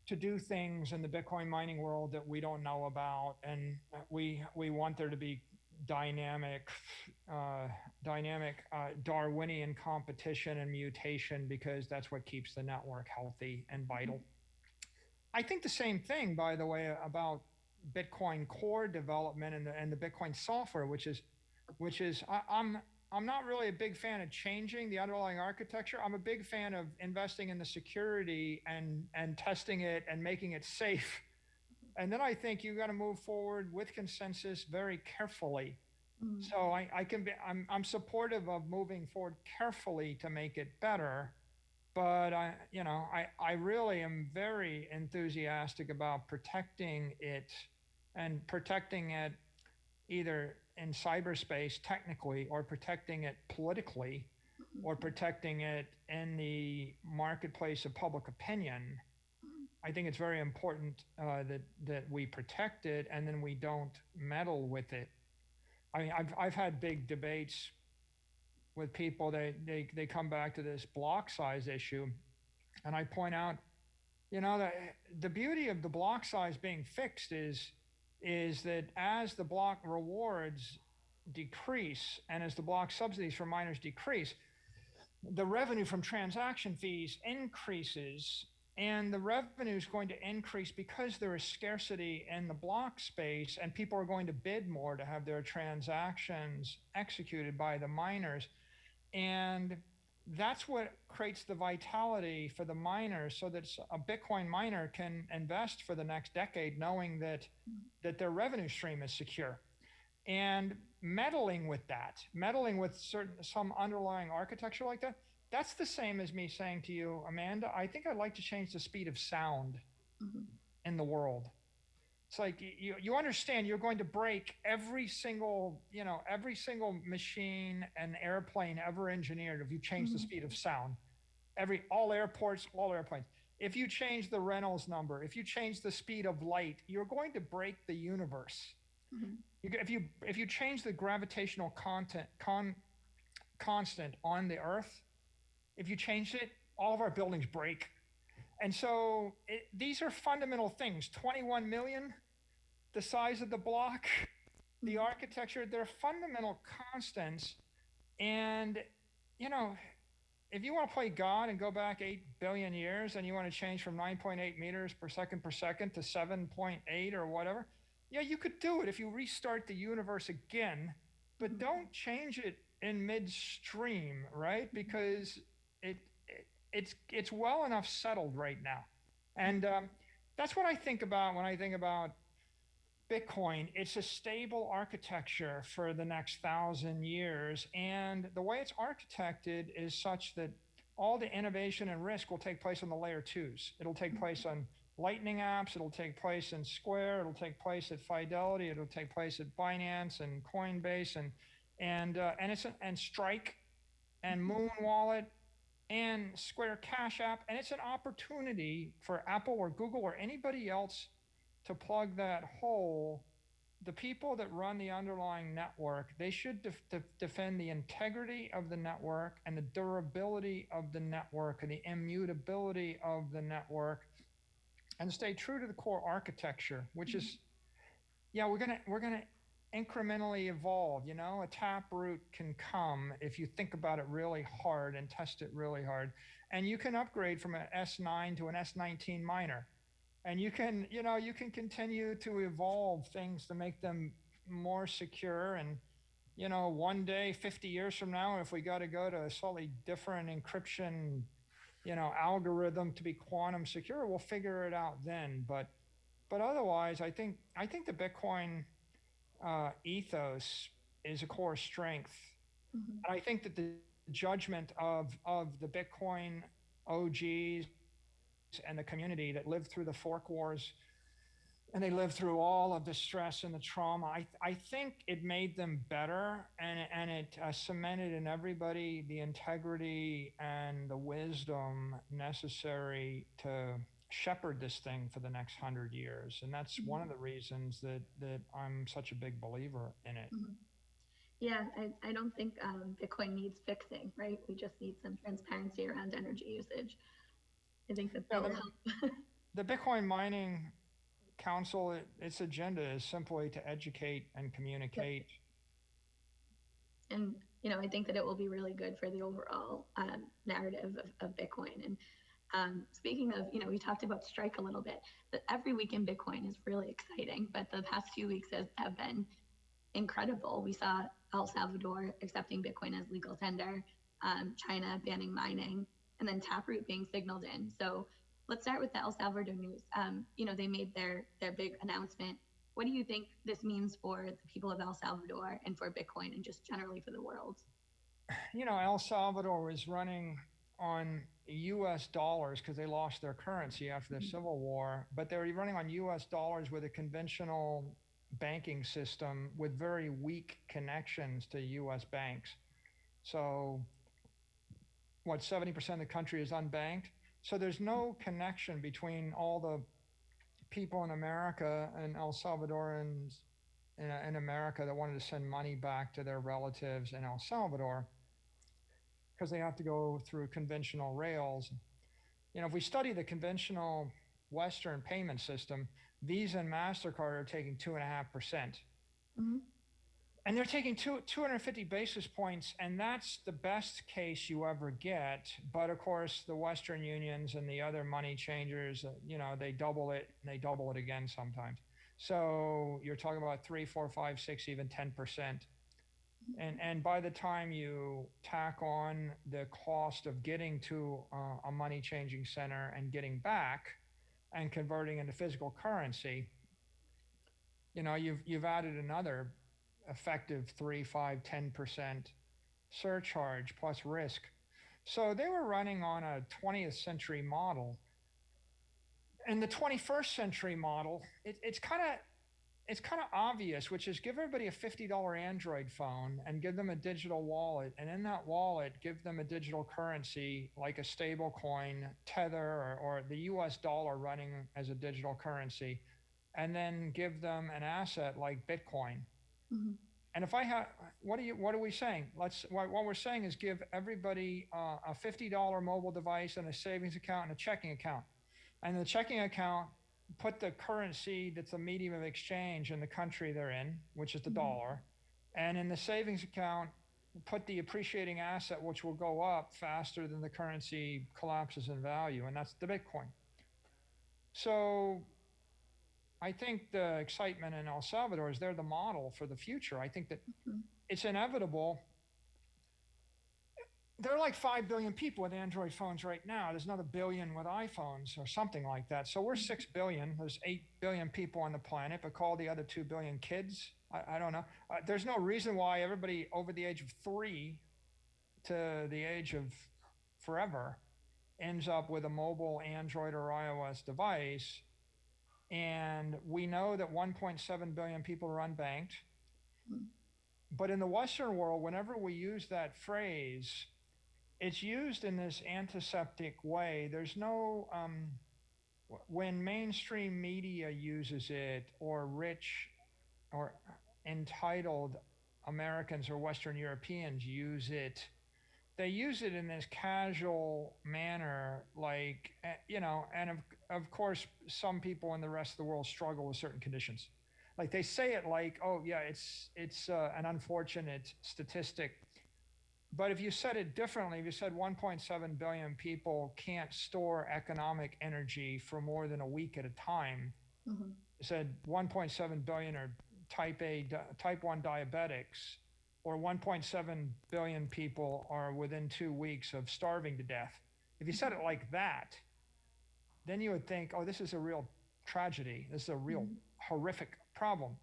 to do things in the Bitcoin mining world that we don't know about. And we want there to be dynamic Darwinian competition and mutation, because that's what keeps the network healthy and vital. I think the same thing, by the way, about Bitcoin core development and the Bitcoin software, which is I'm not really a big fan of changing the underlying architecture. I'm a big fan of investing in the security and testing it and making it safe. And then I think you got to move forward with consensus very carefully. So I'm supportive of moving forward carefully to make it better. But I really am very enthusiastic about protecting it, and protecting it either in cyberspace technically, or protecting it politically, or protecting it in the marketplace of public opinion. I think it's very important that we protect it, and then we don't meddle with it. I mean, I've had big debates with people. They come back to this block size issue, and I point out You know, the beauty of the block size being fixed is that as the block rewards decrease and as the block subsidies for miners decrease, the revenue from transaction fees increases, and the revenue is going to increase because there is scarcity in the block space and people are going to bid more to have their transactions executed by the miners. And that's what creates the vitality for the miners, so that a Bitcoin miner can invest for the next decade knowing that their revenue stream is secure. And meddling with some underlying architecture like that, that's the same as me saying to you, Amanda, I think I'd like to change the speed of sound in the world. It's like you understand you're going to break every single machine and airplane ever engineered if you change the speed of sound. All airports, all airplanes. If you change the Reynolds number, if you change the speed of light, you're going to break the universe. If you change the gravitational constant on the Earth, if you change it, all of our buildings break. And so these are fundamental things. 21 million, the size of the block, the architecture, they're fundamental constants. And, you know, if you want to play God and go back 8 billion years and you want to change from 9.8 meters per second to 7.8 or whatever, yeah, you could do it if you restart the universe again, but don't change it in midstream, right? Because it's well enough settled right now. And that's what I think about when I think about Bitcoin. It's a stable architecture for the next 1,000 years. And the way it's architected is such that all the innovation and risk will take place on the layer 2s. It'll take place on Lightning apps, it'll take place in Square, it'll take place at Fidelity, it'll take place at Binance and Coinbase and Strike and Moon Wallet and Square Cash App. And it's an opportunity for Apple or Google or anybody else to plug that hole. The people that run the underlying network, they should defend the integrity of the network and the durability of the network and the immutability of the network, and stay true to the core architecture, which is, we're gonna incrementally evolve. You know, a taproot can come if you think about it really hard and test it really hard, and you can upgrade from an S9 to an S19 miner, and you can continue to evolve things to make them more secure. And one day, 50 years from now, if we got to go to a slightly different encryption algorithm to be quantum secure, we'll figure it out then. But otherwise, I think the Bitcoin ethos is a core strength. And I think that the judgment of the Bitcoin OGs and the community that lived through the fork wars and they lived through all of the stress and the trauma, I think it made them better, and it cemented in everybody the integrity and the wisdom necessary to shepherd this thing for the next 100 years. And that's one of the reasons that I'm such a big believer in it. Yeah, I don't think Bitcoin needs fixing, right? We just need some transparency around energy usage. I think that will help. The Bitcoin mining Council, its agenda is simply to educate and communicate. And, I think that it will be really good for the overall narrative of Bitcoin. And speaking of, we talked about Strike a little bit, but every week in Bitcoin is really exciting, but the past few weeks have been incredible. We saw El Salvador accepting Bitcoin as legal tender, China banning mining, and then Taproot being signaled in. So let's start with the El Salvador news. They made their big announcement. What do you think this means for the people of El Salvador and for Bitcoin and just generally for the world? El Salvador was running on US dollars because they lost their currency after the Civil War, but they were running on US dollars with a conventional banking system with very weak connections to US banks. So 70% of the country is unbanked. So there's no connection between all the people in America and El Salvadorans in America that wanted to send money back to their relatives in El Salvador, because they have to go through conventional rails. if we study the conventional Western payment system, Visa and MasterCard are taking 2.5%. And they're taking 250 basis points, and that's the best case you ever get. But of course, the Western unions and the other money changers, they double it and they double it again sometimes. So you're talking about 3, 4, 5, 6, even 10%. And by the time you tack on the cost of getting to a money changing center and getting back and converting into physical currency, you've added another effective 3, 5, 10% surcharge plus risk. So they were running on a 20th century model. And the 21st century model, it's kind of obvious, which is give everybody a $50 Android phone and give them a digital wallet. And in that wallet, give them a digital currency like a stable coin, Tether, or the US dollar running as a digital currency. And then give them an asset like Bitcoin. And if I have, what are we saying? What we're saying is give everybody a $50 mobile device and a savings account and a checking account. And in the checking account, put the currency that's the medium of exchange in the country they're in, which is the dollar. And in the savings account, put the appreciating asset, which will go up faster than the currency collapses in value, and that's the Bitcoin. So I think the excitement in El Salvador is they're the model for the future. I think that it's inevitable. There are like 5 billion people with Android phones right now. There's another billion with iPhones or something like that. So we're 6 billion. There's 8 billion people on the planet, but call the other 2 billion kids. I don't know. There's no reason why everybody over the age of 3 to the age of forever ends up with a mobile Android or iOS device. And we know that 1.7 billion people are unbanked. But in the Western world, whenever we use that phrase, it's used in this antiseptic way. There's no, when mainstream media uses it, or rich or entitled Americans or Western Europeans use it, they use it in this casual manner, like, and of course, some people in the rest of the world struggle with certain conditions. Like they say it like, oh yeah, it's an unfortunate statistic. But if you said it differently, if you said 1.7 billion people can't store economic energy for more than a week at a time, said 1.7 billion are type 1 diabetics, or 1.7 billion people are within 2 weeks of starving to death. If you said it like that, then you would think, oh, this is a real tragedy. This is a real horrific problem.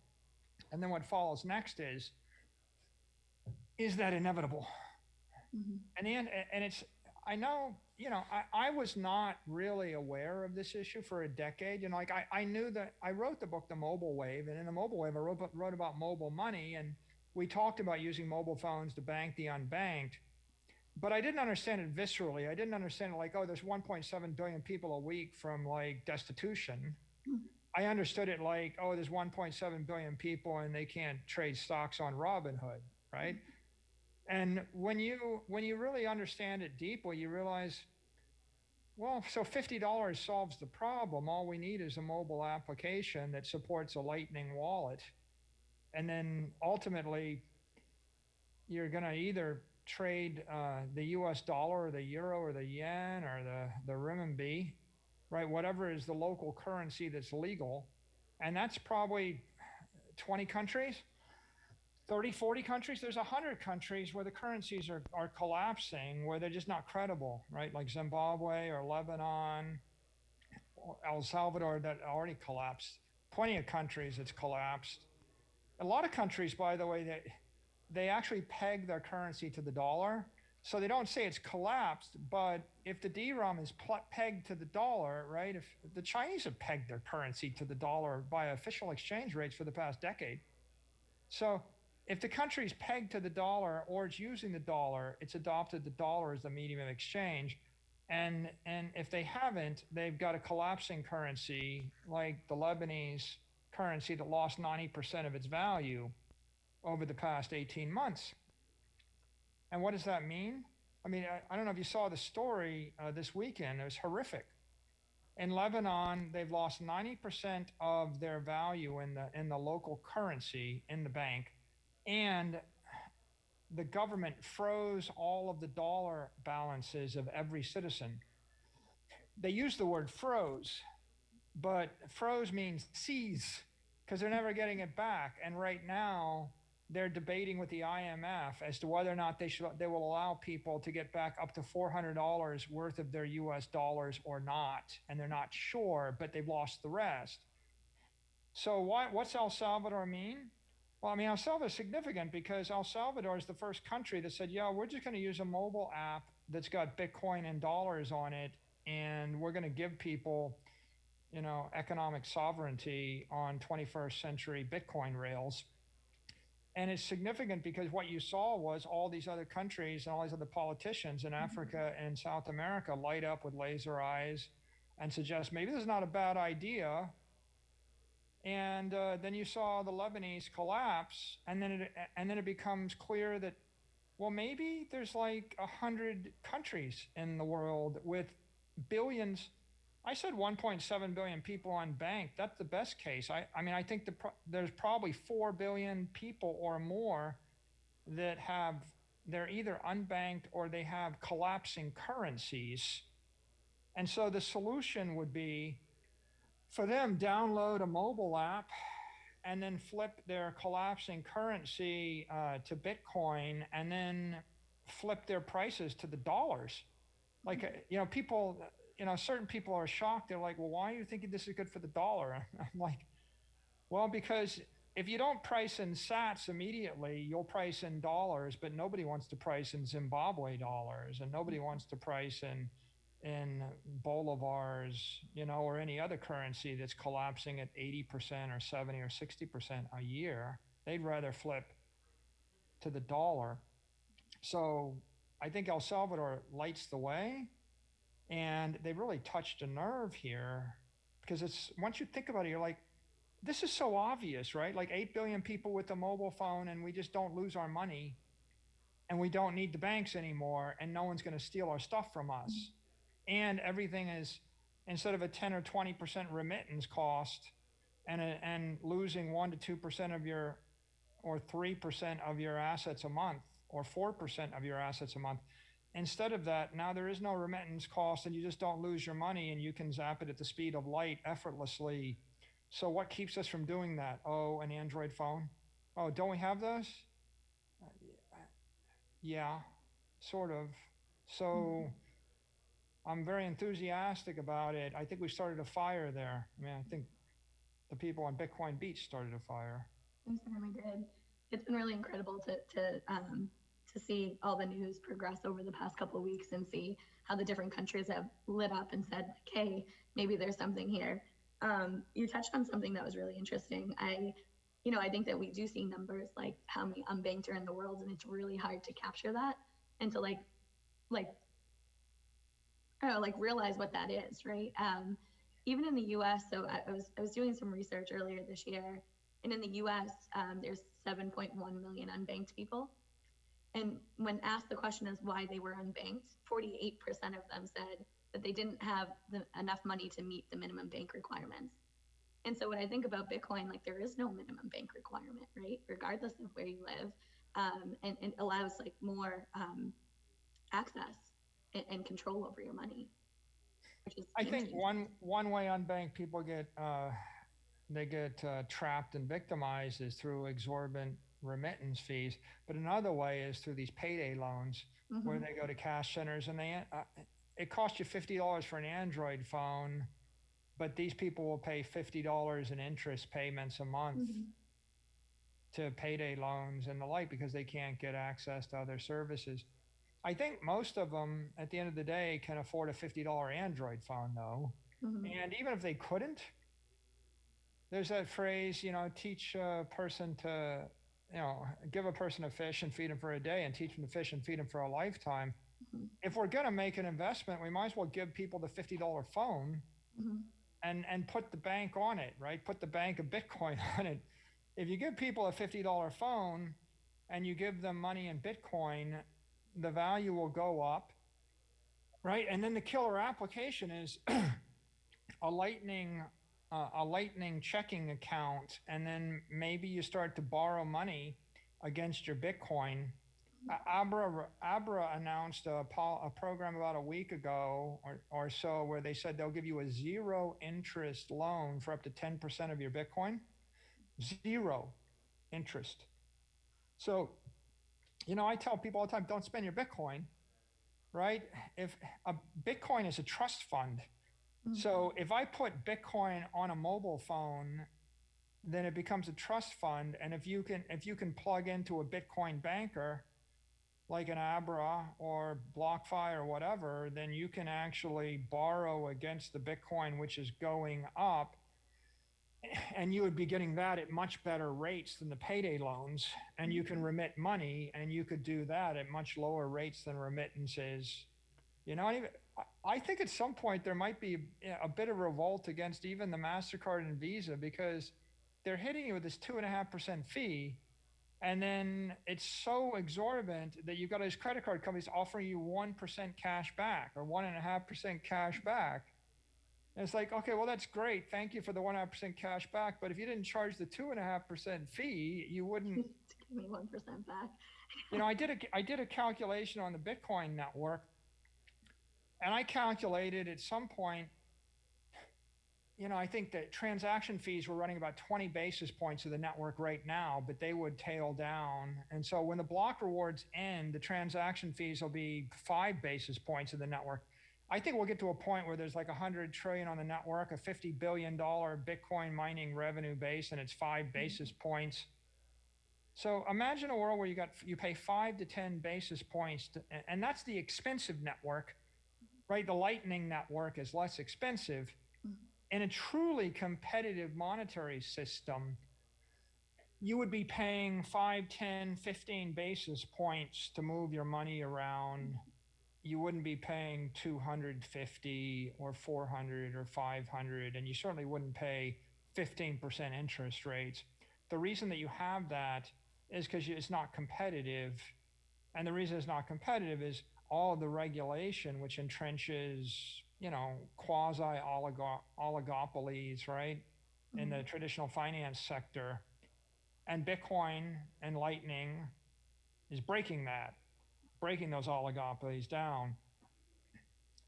And then what follows next is that inevitable? And it's, I know, I was not really aware of this issue for a decade. Like I knew that I wrote the book, The Mobile Wave, and in The Mobile Wave, I wrote about mobile money, and we talked about using mobile phones to bank the unbanked, but I didn't understand it viscerally. I didn't understand it like, oh, there's 1.7 billion people a week from like destitution. I understood it like, oh, there's 1.7 billion people and they can't trade stocks on Robinhood, right? And when you really understand it deeply, you realize, well, so $50 solves the problem. All we need is a mobile application that supports a Lightning wallet. And then ultimately, you're going to either trade the US dollar or the euro or the yen or the renminbi, right? Whatever is the local currency that's legal. And that's probably 20 countries. 30, 40 countries, there's 100 countries where the currencies are collapsing, where they're just not credible, right? Like Zimbabwe or Lebanon, or El Salvador, that already collapsed. Plenty of countries it's collapsed. A lot of countries, by the way, they actually peg their currency to the dollar. So they don't say it's collapsed, but if the DRAM is pegged to the dollar, right? If the Chinese have pegged their currency to the dollar by official exchange rates for the past decade. So if the country's pegged to the dollar or it's using the dollar, it's adopted the dollar as the medium of exchange. And if they haven't, they've got a collapsing currency like the Lebanese currency that lost 90% of its value over the past 18 months. And what does that mean? I mean, I don't know if you saw the story this weekend. It was horrific. In Lebanon, they've lost 90% of their value in the local currency in the bank, and the government froze all of the dollar balances of every citizen. They use the word froze, but froze means seize because they're never getting it back. And right now, they're debating with the IMF as to whether or not they will allow people to get back up to $400 worth of their US dollars or not. And they're not sure, but they've lost the rest. So what's El Salvador mean? Well, I mean, El Salvador is significant because El Salvador is the first country that said, yeah, we're just going to use a mobile app that's got Bitcoin and dollars on it, and we're going to give people, economic sovereignty on 21st century Bitcoin rails. And it's significant because what you saw was all these other countries and all these other politicians in Africa and South America light up with laser eyes and suggest maybe this is not a bad idea. And then you saw the Lebanese collapse, and then it becomes clear that, well, maybe there's like 100 countries in the world with billions. I said 1.7 billion people unbanked. That's the best case. I mean, I think there's probably 4 billion people or more that they're either unbanked or they have collapsing currencies. And so the solution would be for them, download a mobile app and then flip their collapsing currency to Bitcoin and then flip their prices to the dollars. Like, people, certain people are shocked. They're like, well, why are you thinking this is good for the dollar? I'm like, well, because if you don't price in sats immediately, you'll price in dollars, but nobody wants to price in Zimbabwe dollars, and nobody wants to price in bolivars, or any other currency that's collapsing at 80% or 70 or 60% a year. They'd rather flip to the dollar. So I think El Salvador lights the way, and they really touched a nerve here, because once you think about it, you're like, this is so obvious, right? Like 8 billion people with a mobile phone, and we just don't lose our money, and we don't need the banks anymore, and no one's going to steal our stuff from us. And everything is, instead of a 10 or 20% remittance cost and losing 1 to 2% of your, or 3% of your assets a month, or 4% of your assets a month, instead of that, now there is no remittance cost, and you just don't lose your money, and you can zap it at the speed of light effortlessly. So what keeps us from doing that? Oh, an Android phone? Oh, don't we have those? Yeah, sort of. So I'm very enthusiastic about it. I think we started a fire there. I mean, I think the people on Bitcoin Beach started a fire. We certainly did. It's been really incredible to see all the news progress over the past couple of weeks and see how the different countries have lit up and said, hey, maybe there's something here. You touched on something that was really interesting. I think that we do see numbers like how many unbanked are in the world, and it's really hard to capture that and to realize what that is, right? Even in the U.S., so I was doing some research earlier this year, and in the U.S., there's 7.1 million unbanked people. And when asked the question as why they were unbanked, 48% of them said that they didn't have enough money to meet the minimum bank requirements. And so when I think about Bitcoin, like there is no minimum bank requirement, right? Regardless of where you live, and it allows like more access and control over your money, which is I think one way unbanked people get trapped and victimized is through exorbitant remittance fees, but another way is through these payday loans, where they go to cash centers and it costs you $50 for an Android phone, but these people will pay $50 in interest payments a month to payday loans and the like, because they can't get access to other services. I think most of them, at the end of the day, can afford a $50 Android phone, though. And even if they couldn't, there's that phrase, teach a person to, give a person a fish and feed him for a day, and teach them to fish and feed him for a lifetime. If we're going to make an investment, we might as well give people the $50 phone and put the bank on it, right? Put the bank of Bitcoin on it. If you give people a $50 phone and you give them money in Bitcoin, the value will go up, right? And then the killer application is a lightning checking account, and then maybe you start to borrow money against your Bitcoin. Abra announced a program about a week ago or so where they said they'll give you a 0 interest loan for up to 10% of your Bitcoin. 0 interest. So, I tell people all the time, don't spend your Bitcoin, right? If a Bitcoin is a trust fund. So if I put Bitcoin on a mobile phone, then it becomes a trust fund. And if you can plug into a Bitcoin banker, like an Abra or BlockFi or whatever, then you can actually borrow against the Bitcoin, which is going up. And you would be getting that at much better rates than the payday loans. And you can remit money, and you could do that at much lower rates than remittances. I think at some point there might be a bit of revolt against even the MasterCard and Visa, because they're hitting you with this 2.5% fee. And then it's so exorbitant that you've got these credit card companies offering you 1% cash back or 1.5% cash back. And it's like, okay, well, that's great. Thank you for the 1.5% cash back. But if you didn't charge the 2.5% fee, you wouldn't. Give me 1% back. I did a calculation on the Bitcoin network, and I calculated at some point, I think that transaction fees were running about 20 basis points of the network right now, but they would tail down. And so when the block rewards end, the transaction fees will be 5 basis points of the network. I think we'll get to a point where there's like 100 trillion on the network, a $50 billion Bitcoin mining revenue base, and it's 5 basis points. So imagine a world where you pay 5 to 10 basis points, and that's the expensive network, right? The Lightning network is less expensive. In a truly competitive monetary system, you would be paying 5, 10, 15 basis points to move your money around. You wouldn't be paying 250 or 400 or 500, and you certainly wouldn't pay 15% interest rates. The reason that you have that is because it's not competitive. And the reason it's not competitive is all of the regulation, which entrenches quasi oligopolies, right, in the traditional finance sector. And Bitcoin and Lightning is breaking those oligopolies down.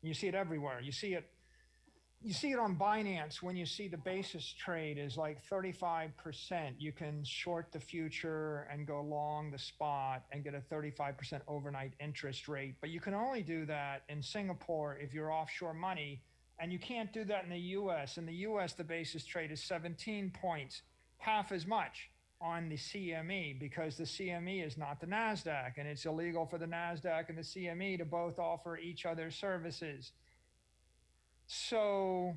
You see it everywhere. You see it on Binance when you see the basis trade is like 35%. You can short the future and go long the spot and get a 35% overnight interest rate. But you can only do that in Singapore if you're offshore money, and you can't do that in the US. In the US, the basis trade is 17 points, half as much on the CME, because the CME is not the NASDAQ, and it's illegal for the NASDAQ and the CME to both offer each other services. So,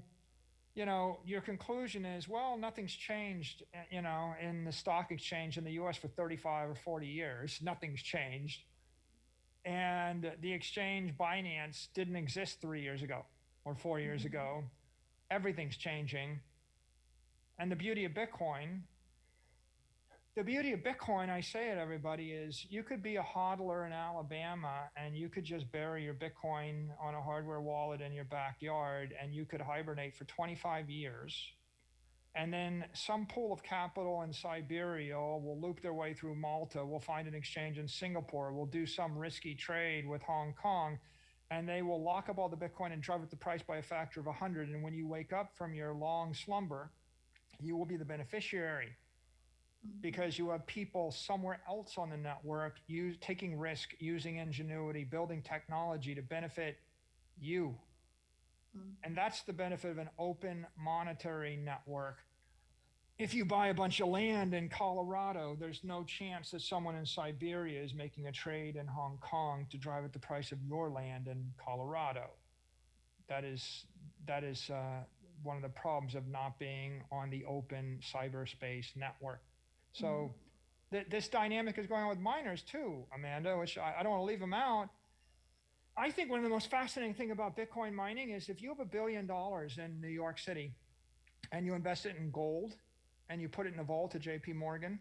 your conclusion is, well, nothing's changed, in the stock exchange in the US for 35 or 40 years. Nothing's changed. And the exchange Binance didn't exist 3 years ago or 4 years ago. Everything's changing. And the beauty of Bitcoin, I say it, everybody, is you could be a hodler in Alabama and you could just bury your Bitcoin on a hardware wallet in your backyard, and you could hibernate for 25 years. And then some pool of capital in Siberia will loop their way through Malta, will find an exchange in Singapore, will do some risky trade with Hong Kong, and they will lock up all the Bitcoin and drive up the price by a factor of 100. And when you wake up from your long slumber, you will be the beneficiary, because you have people somewhere else on the network taking risk, using ingenuity, building technology to benefit you. And that's the benefit of an open monetary network. If you buy a bunch of land in Colorado, there's no chance that someone in Siberia is making a trade in Hong Kong to drive up the price of your land in Colorado. That is one of the problems of not being on the open cyberspace network. So this dynamic is going on with miners too, Amanda, which I don't want to leave them out. I think one of the most fascinating thing about Bitcoin mining is if you have $1 billion in New York City and you invest it in gold and you put it in a vault at JP Morgan,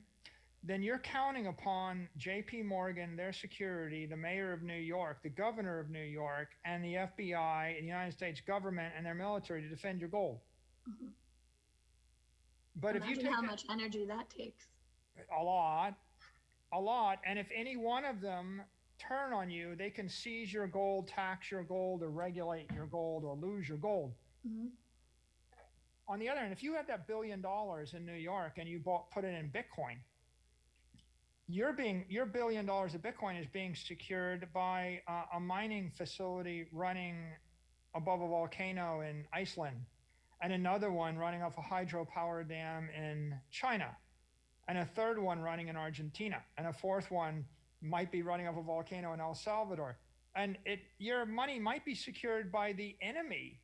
then you're counting upon JP Morgan, their security, the mayor of New York, the governor of New York, and the FBI and the United States government and their military to defend your gold. Mm-hmm. But Imagine if you take how much energy that takes. a lot, and if any one of them turn on you, they can seize your gold, tax your gold, or regulate your gold, or lose your gold. Mm-hmm. On the other hand, if you had that $1 billion in New York and you put it in Bitcoin, your $1 billion of Bitcoin is being secured by a mining facility running above a volcano in Iceland, and another one running off a hydropower dam in China, and a third one running in Argentina, and a fourth one might be running off a volcano in El Salvador. And your money might be secured by the enemy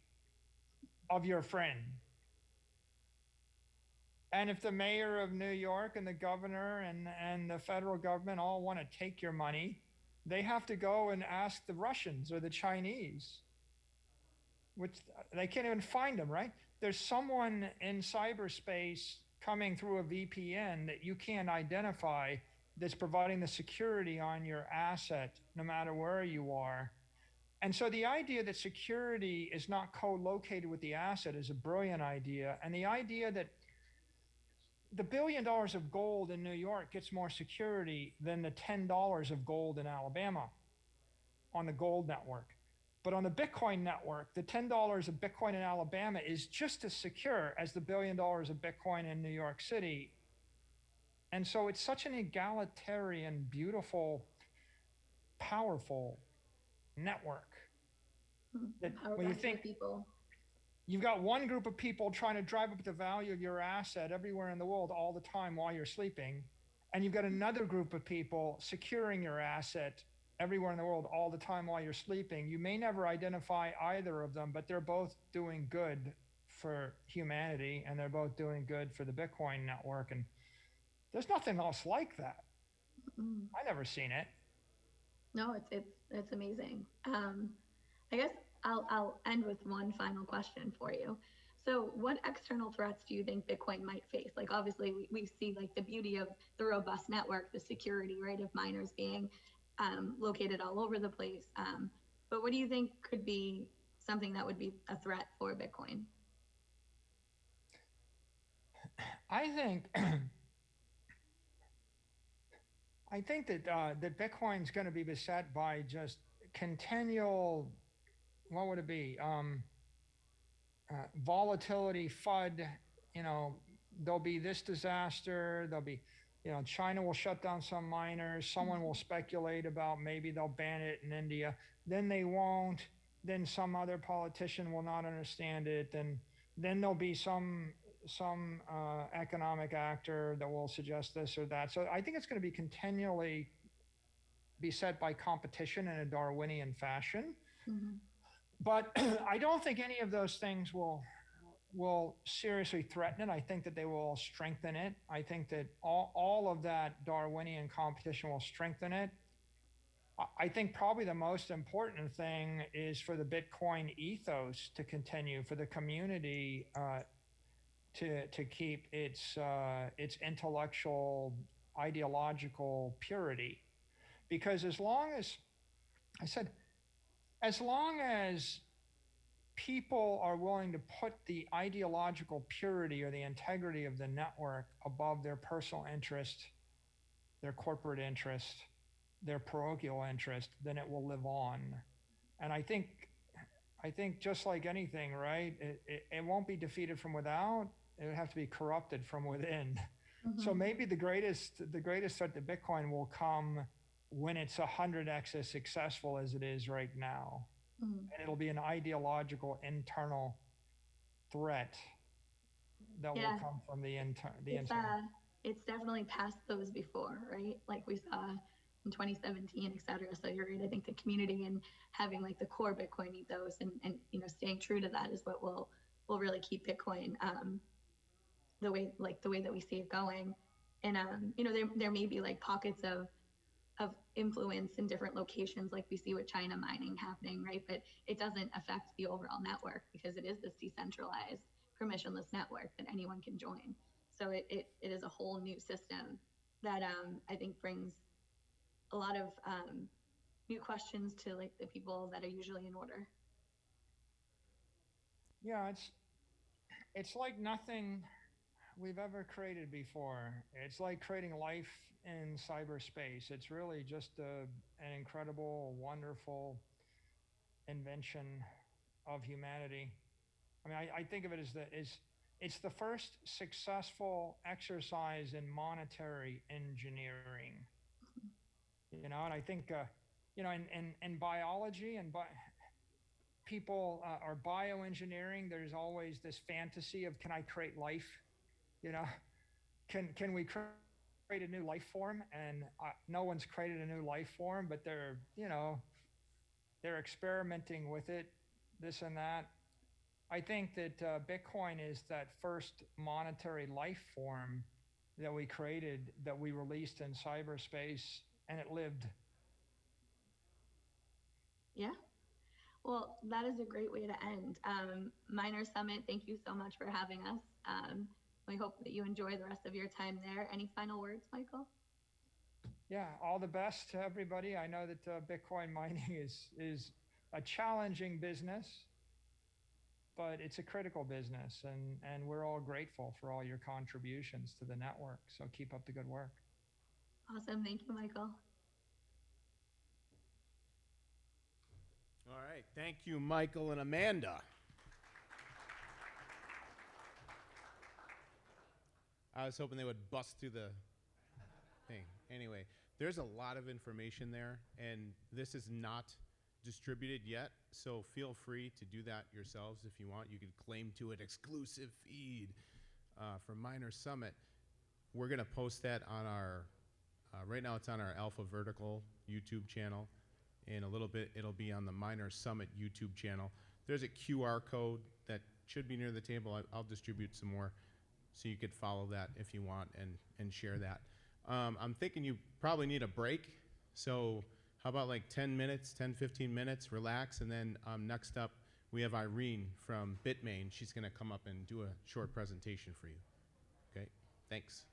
of your friend. And if the mayor of New York and the governor and the federal government all want to take your money, they have to go and ask the Russians or the Chinese, which they can't even find them, right? There's someone in cyberspace coming through a VPN that you can't identify that's providing the security on your asset, no matter where you are. And so the idea that security is not co-located with the asset is a brilliant idea. And the idea that the $1 billion of gold in New York gets more security than the $10 of gold in Alabama on the gold network. But on the Bitcoin network, the $10 of Bitcoin in Alabama is just as secure as the $1 billion of Bitcoin in New York City. And so it's such an egalitarian, beautiful, powerful network that when you think people, you've got one group of people trying to drive up the value of your asset everywhere in the world all the time while you're sleeping, and you've got another group of people securing your asset everywhere in the world all the time while you're sleeping. You may never identify either of them, but they're both doing good for humanity, and they're both doing good for the Bitcoin network. And there's nothing else like that. I've never seen it. No, it's amazing. I guess I'll end with one final question for you. So what external threats do you think Bitcoin might face? Like, obviously we see like the beauty of the robust network, the security, right, of miners being located all over the place. But what do you think could be something that would be a threat for Bitcoin? I think that Bitcoin's going to be beset by just continual, what would it be? Volatility, FUD. There'll be this disaster. There'll be, China will shut down some miners. Someone will speculate about maybe they'll ban it in India. Then they won't. Then some other politician will not understand it. And then there'll be some economic actor that will suggest this or that. So I think it's going to be continually beset by competition in a Darwinian fashion. Mm-hmm. But I don't think any of those things will seriously threaten it. I think that they will strengthen it. I think that all of that Darwinian competition will strengthen it. I think probably the most important thing is for the Bitcoin ethos to continue, for the community to keep its intellectual, ideological purity. Because as long as people are willing to put the ideological purity or the integrity of the network above their personal interest, their corporate interest, their parochial interest, then it will live on. And I think just like anything, right, it won't be defeated from without. It would have to be corrupted from within. Mm-hmm. So maybe the greatest threat to Bitcoin will come when it's 100x as successful as it is right now. Mm-hmm. And it'll be an ideological internal threat that will come from the internal. It's definitely passed those before, right? Like we saw in 2017, et cetera. So you're right. I think the community and having like the core Bitcoin ethos and staying true to that is what will really keep Bitcoin the way that we see it going. And there may be like pockets of influence in different locations, like we see with China mining happening, right? But it doesn't affect the overall network because it is this decentralized, permissionless network that anyone can join. So it is a whole new system that I think brings a lot of new questions to like the people that are usually in order. Yeah, it's like nothing we've ever created before. It's like creating life in cyberspace. It's really just an incredible, wonderful invention of humanity. I mean, I think of it as it's the first successful exercise in monetary engineering. You know, and I think, you know, in biology and people are bioengineering. There's always this fantasy of, can I create life? You know, can we create a new life form? And no one's created a new life form, but they're, you know, they're experimenting with it, this and that. I think that Bitcoin is that first monetary life form that we created, that we released in cyberspace, and it lived. Yeah. Well, that is a great way to end. Miner Summit, thank you so much for having us. We hope that you enjoy the rest of your time there. Any final words, Michael? Yeah, all the best to everybody. I know that Bitcoin mining is a challenging business, but it's a critical business, and we're all grateful for all your contributions to the network. So keep up the good work. Awesome. Thank you, Michael. All right. Thank you, Michael and Amanda. I was hoping they would bust through the thing. Anyway, there's a lot of information there, and this is not distributed yet, so feel free to do that yourselves if you want. You could claim to it exclusive feed for Miner Summit. We're going to post that on our, right now it's on our Alpha Vertical YouTube channel. In a little bit, it'll be on the Miner Summit YouTube channel. There's a QR code that should be near the table. I'll distribute some more so you could follow that if you want and share that. I'm thinking you probably need a break, so how about like 10 minutes, 10, 15 minutes, relax, and then next up, we have Irene from Bitmain. She's gonna come up and do a short presentation for you. Okay, thanks.